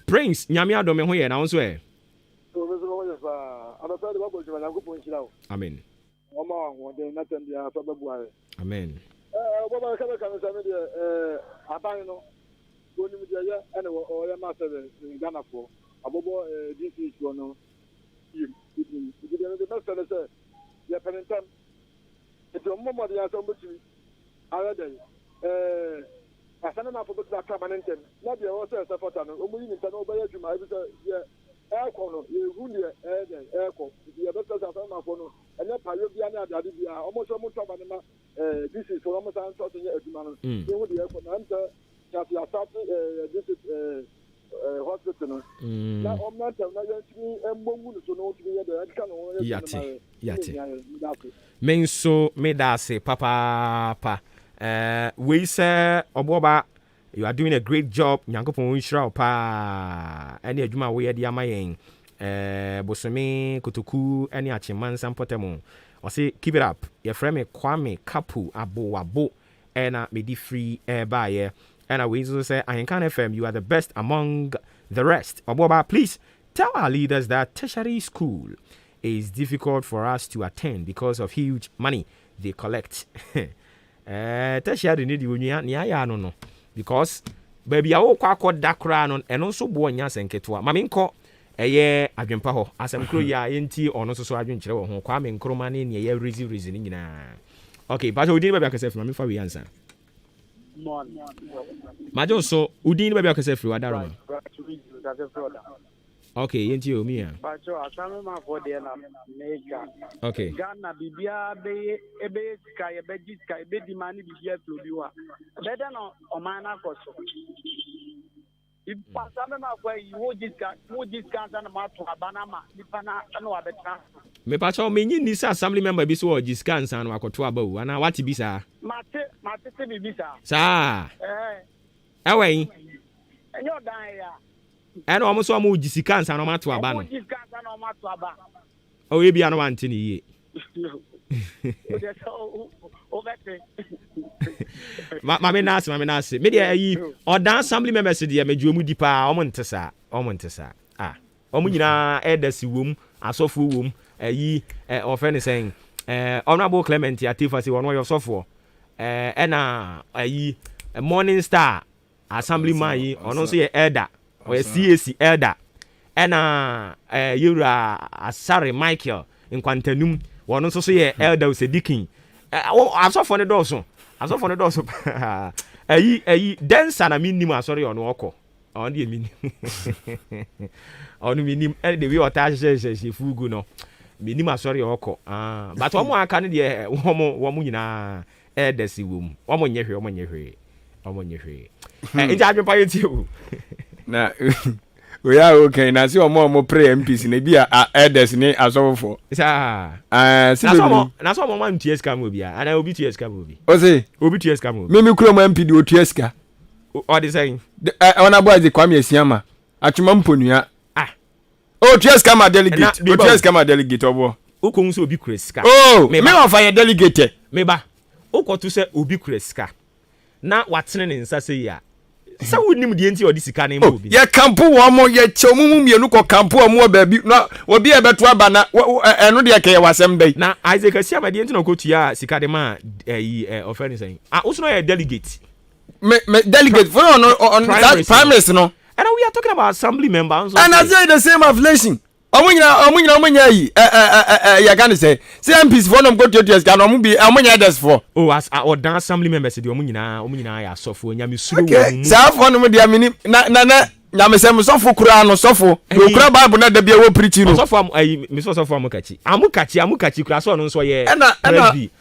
Prince nyame adome ho ye na won so amen amen Obuoba ka ka no same de aban no oni mu de ye ene o ye ma sebe Ghana fo abobo DC no no de na sele se ye penentem eto mo de ya so mbotimi ara de asana na fo be ta permanent na de o se fota no o mu yi nta no be adwuma e bi se ye eko no ye hu de eko ye be se sa ma fo no enye payo bia na adade bia o mo so mo to ba ne ma this is for almost an to ye adwuma no ye hu de eko na nta ya start this is hospital no na o ma ta na ye timi embogu no so no timi ye de ka no yate menso medase papa we say Obuoba, you are doing a great job. Nyankopon nhyira pa. Any adwuma we de amayen. Bosome kotoku any achemansa potemo. O say keep it up. Your friend Kwame Kapu Abo na me di free by ye. And we also say Ayenkan FM, you are the best among the rest. Obuoba, please tell our leaders that tertiary school is difficult for us to attend because of huge money they collect. Tertiary need you nya no because baby a wo kwa dakra no eno so bo nya senketo ma me nko eye adwempa ho asem kro ya enti ono so adwenkyere wo ho kwa me nkroma ne ne ye reason nyina okay but udin baby akase fma me fa we answer majo so udin baby akase fri wadaro okay yenti o mi a pacho asame ma for de na mega okay Ghana bibia be ebe sika ye be sika be di mani bibia to bi wa better no o man na koso if asame ma for you wo jiska na ma to abana ma nipa na no abeta me pacho me nyi ni sa assembly member bi so o jiska nsan no akoto aba wu ana wati bi sa mate se bi sa ewen enyo dan ya ena omo so omo jisika nsa no mato aba no o ye bia no wante ni ye ma me nase me dia yi odan assembly members dia mejuomu dipa omo ntesa omo nyina edasi wom asofo wom ayi ofeni sen honorable Clement Atifa si wono yosofo ena ayi Morning Star assemblyman yi ono so ye elder or CAC elder ena Yura Asare Michael in Quantanum one also say elder Sedikin asofo ne doso ayi densa na minimum asori ono oko on the minimum on minimum the we ota she fugu no minimum asori oko but omo aka ne de omo nyina elder si wom omo nyehwe adwempa yeti o na we are okay na si omo pre MPs na bi a elders ni asofo sa na so mo man TS cam obi ana obi TS cam obi o say obi TS cam obi me kuro mo MP di o TS ka o dey saying ona boy dey Kwame Asiama atwuma mponua o TS cam delegate o TS cam delegate obo ukon so obi kreska oh me wa fa ye delegate me ba ukoto se obi kreska na watene ne nsa se ya sa wonim de enti odi sika na mo bi ye kampo wo mo ye chomum mienu ko kampo mo ba bi na obi e beto aba na eno de ke ye wasem bai na Isaac Asiama de enti na kotu ya sika de ma offering say uso no ye delegate me delegate for on primaries no and we are talking about assembly members and I say the same affiliation omunya yi ya kan say MPs for no go to years kan omu bi omunya others for oh as odan assembly members de omunya ya sofo nyame suru wo sa for no dia mini na me say me sofo kura no sofo we kura bible na da bia wo preach no sofo me sofo amukachi kura so no nso ye na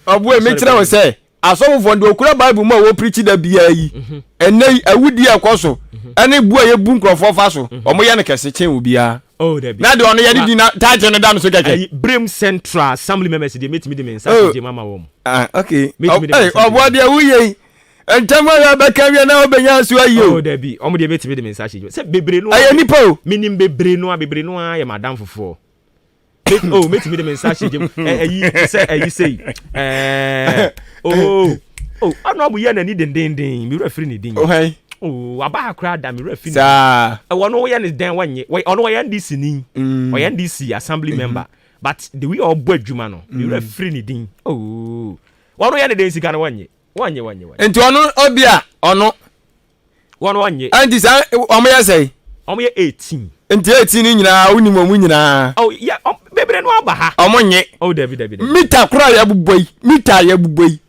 obu e me kire wo say asofo for de kura bible ma wo preach da bia yi enai awudi akoso ene bu aye bu nkrofo fa so omo ye ne kese chen wo bia oh there be na de ono ye di na title no dan so keke Brim Central Assembly members dey meet me dey mensa dey mama wo okay obo de wuye entama ya baka wi na obenya so ayi oh there be omo dey meet me dey mensa say bebre no aye nipa o minim bebre no ya madam fofo oh meet me dey mensa ayi say oh ano abu ye na ni den mi refri ni din oh hey oh aba akra da me refi sa wono ye ne den wanye we ono ye ndc ni o ye ndc assembly member but the we all bo adwuma no me refi ni din oh wono ye ne den sika no wanye enti ono obia ono wono wanye enti sa omo ye say omo ye 18 enti 18 ni nyina woni mo nyina oh yeah bebre no aba ha omo nye oh David mita kura ya buboi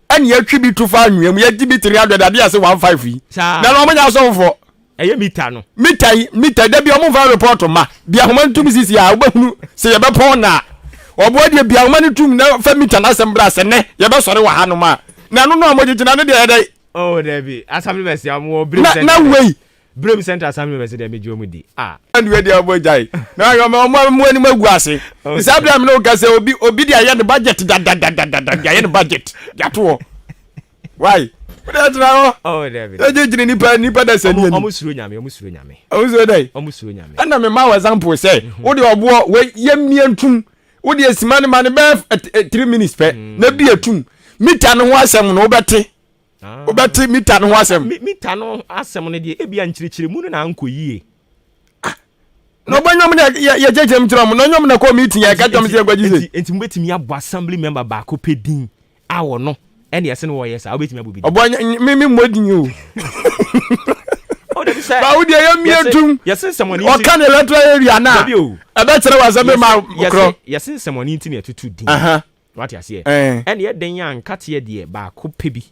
ani ya twi bi to fa anwem ya di bi 300 ade ase 15 yi na no manya so fo eye mita no mita da bi o mo fa report ma bia homa ntum sisi ya obahunu se ye be pon na obo de bia homa ntum na fa mita na asembra se ne ye be sore wa hanu ma na no no mo jijina no de ede oh David assembly members ya mo Brim Central na wey Brim Central assembly members de mejo mu di and we dey obo jai na yo mo ani magu ase isabra me no ka se obi de aye ne budget da aye ne budget ya to why but that oh David e jini nipa da sani ani omusuro nyame omusuro dai omusuro nyame ana me ma example say wo de obo we yemie ntum wo de esimane mane be 3 minutes pe na bi etum mita no ho asem no obeti mita no ho asem mita no asem no de ebia nchirichiri mu no na ankoyie no banyom na ye jeje mtrom no nyom na ko meeting ya ka jom se agwaji enti mbetimi abo assembly member ba ko pedin awo no ene yese no wo yesa obetimi abo bi obonya mi modin o o de say ba wo de ye mietum yese semoni o kan electoral area na e be kire wa me ma kro yese semoni ntimi etutu din what you say ene ye den ya nkate ye de ba ko pebi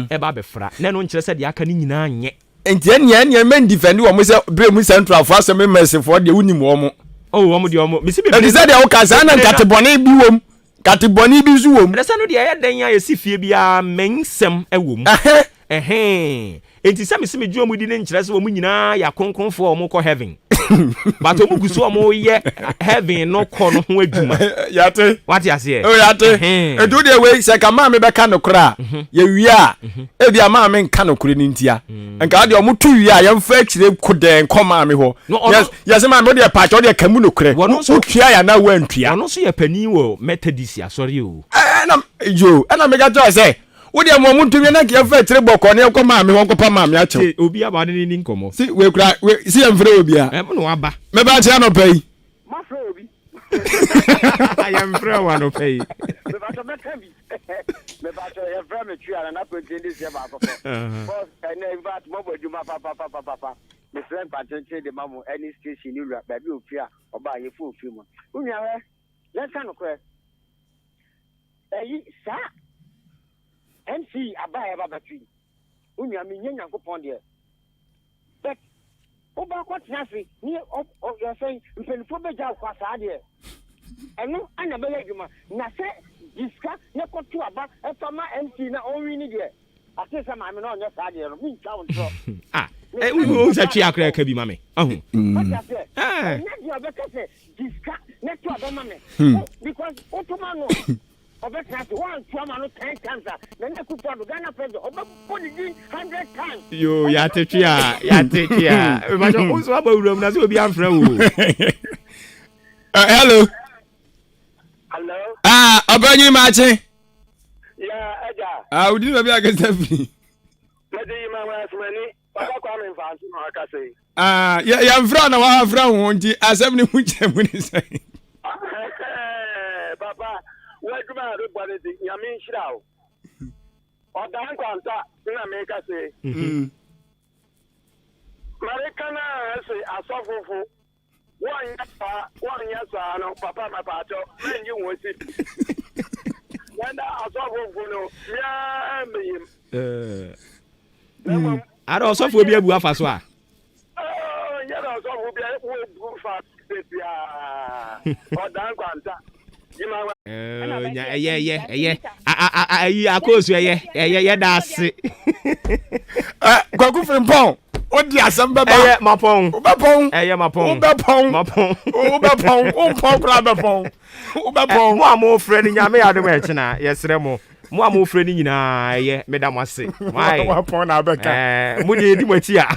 e ba be fra na no nkire se de aka ni nyina nye enti ene men defend wo mo se Brim Central for asem mercy for de unim wo mo wo mo de wo mo mi se be de say de wo ka sa na nkate bone bi wo katiboni bi zu wo mu resa no de ya den ya yesi fie bia mensem wo mu enti se me se me dwo mu di ne nkire se wo mu nyina ya konkonfo wo mu ko heaven but wo mu guso wo mu ye heaven no ko no ho adwuma yate what you say oh yate edu de we se ka ma me be ka no kra ye wia e bia ma me nka no kure ni ntia nka de o mu tu wia ye mfa akire koden koma me ho yes ma no de pa cho de kamu no kure wo tua ya na wa ntua ono so ye pani wo methodist asori o ana me ga to say wo de mo mu tu wia na ke fa akire boko ne ko ma me ho ko pa ma me ache obi aba ne ni nkomo si we kura we si emfre obi a no aba me ba tia no pay ma fre obi I am free one no pay me ba to me kan bi me ba to ye free me twa na ko tin dis ye ba ko boss na invite mo bodu ma papa me friend pa chenche de mamu any station ni ra ba bi ofi a oba ye fu ofi mo unya we let's kan ko sa MC abaya baba twi unya me nyanya ko pon de but oba ko tiafi ni you say mpenfo beja kwa sa de eno ana be adwuma na se diska ne ko tu aba e fama MC na onwi ni de ate se ma me na onye sa de no mi ncha won tro we sa twi akra ka bi ma me na di oba ka se diska ne tu aba ma me because otomano yo ya tetia ma jo ko so ba urum na so obi amfra wo hello Abanye Maakye. Ya eja. Ah, udi ba bi akasa fi. Mede ma wa asmani. Papa kwa me fansi no akase. Ah, ya mfra na wa afra ho nti asem ne mu kyemu ni sai. Papa, what do I do? Yamin Shroud. Or Dan Quanta, in America say. Maricana say, I suffer for 1 year, 1 year, no, Papa, my pato, when you was it. When I suffer for no, I don't suffer with you for so. Oh, yeah, I suffer with you fast. Or Dan Quanta. Yeah, that's it. Kwaku Frimpong. Odi asem beba. Mapong. Ubepong. Mapong. Ubepong. Ubepong. Umpong kra bepong. Ubepong. Mo amo friend nyame adom e chena. Yesre mo. Mo amo friend nyina ye medam ase. Why? Wapon na beka. Mo de di machi a.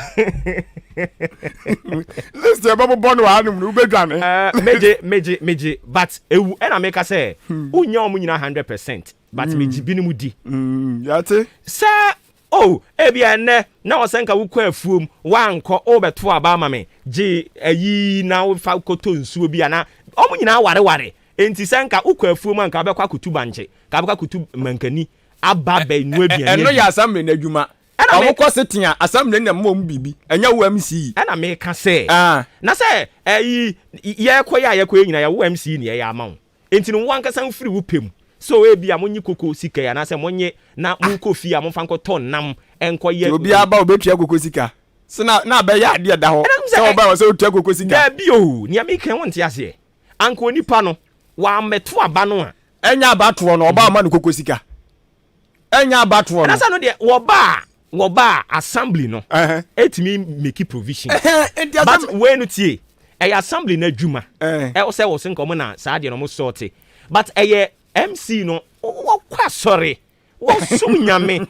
Let's say babo bonu anum no bedwane. Meje but ewu e na make say unya omu nyina 100% but meji binu di. Yate. Sa oh ebia ne na osenka wukọ afuom wankọ obeto aba ma me je ayi na wo fa koto nsuo bia na omu nyina ware enti senka ukọ afuom anka bekwa kutu banche ka bekwa kutu mankani aba ba nu abia eno ya asam na adwuma omo kwsetia asam na mmom bibi enya wo MC na me ka se na se ayi ye koya nyina ya wo MC ni ya ama wo enti no wanka san free wo pem so ebia monyi koko sika ya na se monye na mu kofi a monfa nko ton nam enko ye obi aba obetua koko sika se na be ya ade da ho se oba wo se otua koko sika da bi o ni amika wonte ase anko nipa no wa meto aba no a enya abato no oba ma no koko sika enya abato no na sa no de wo ba assembly no etimi make provision but when tie e assembly na dwuma e wo se wo se nko mo na sa de no mo sorte but MC no wo kwa sorry wo sum nyame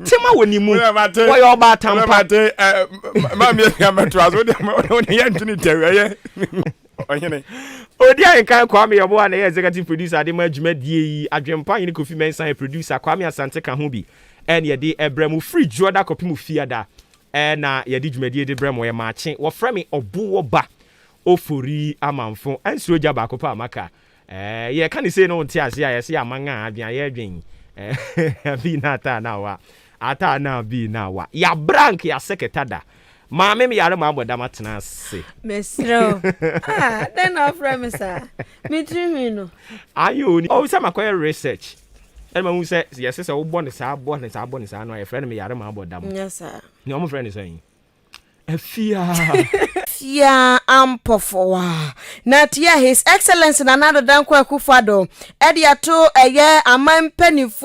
tema woni mu wo yo ba tampa ma me ya metro aso de ya ntini tewe onyene odi an kan Kwame Yobo na executive producer de ma adwuma die yi adwempa yin Kofi Mensan producer Kwame Asante ka ho bi en ye de ebremu free joda kopi mu fiada na ye de dwumadie de bremu ye Maakye wo frame Obuoba Ofori Amanfo ansuro ja ba kopa amaka ye kan say no ntia ase ya se amanga abian ye adwen bi na ata na bi na wa ya brank ya sekretada ma me yare ma aboda matena se mesro then of remisa me dream no ayo ni o se makoy research e ma hu se yes se wo born sa no e friend me yare ma aboda mo yes sir ni o mo friend say Fia ampofowa na tia His Excellency Nana Dankwa Akufo-Addo edi ato eye amampanifo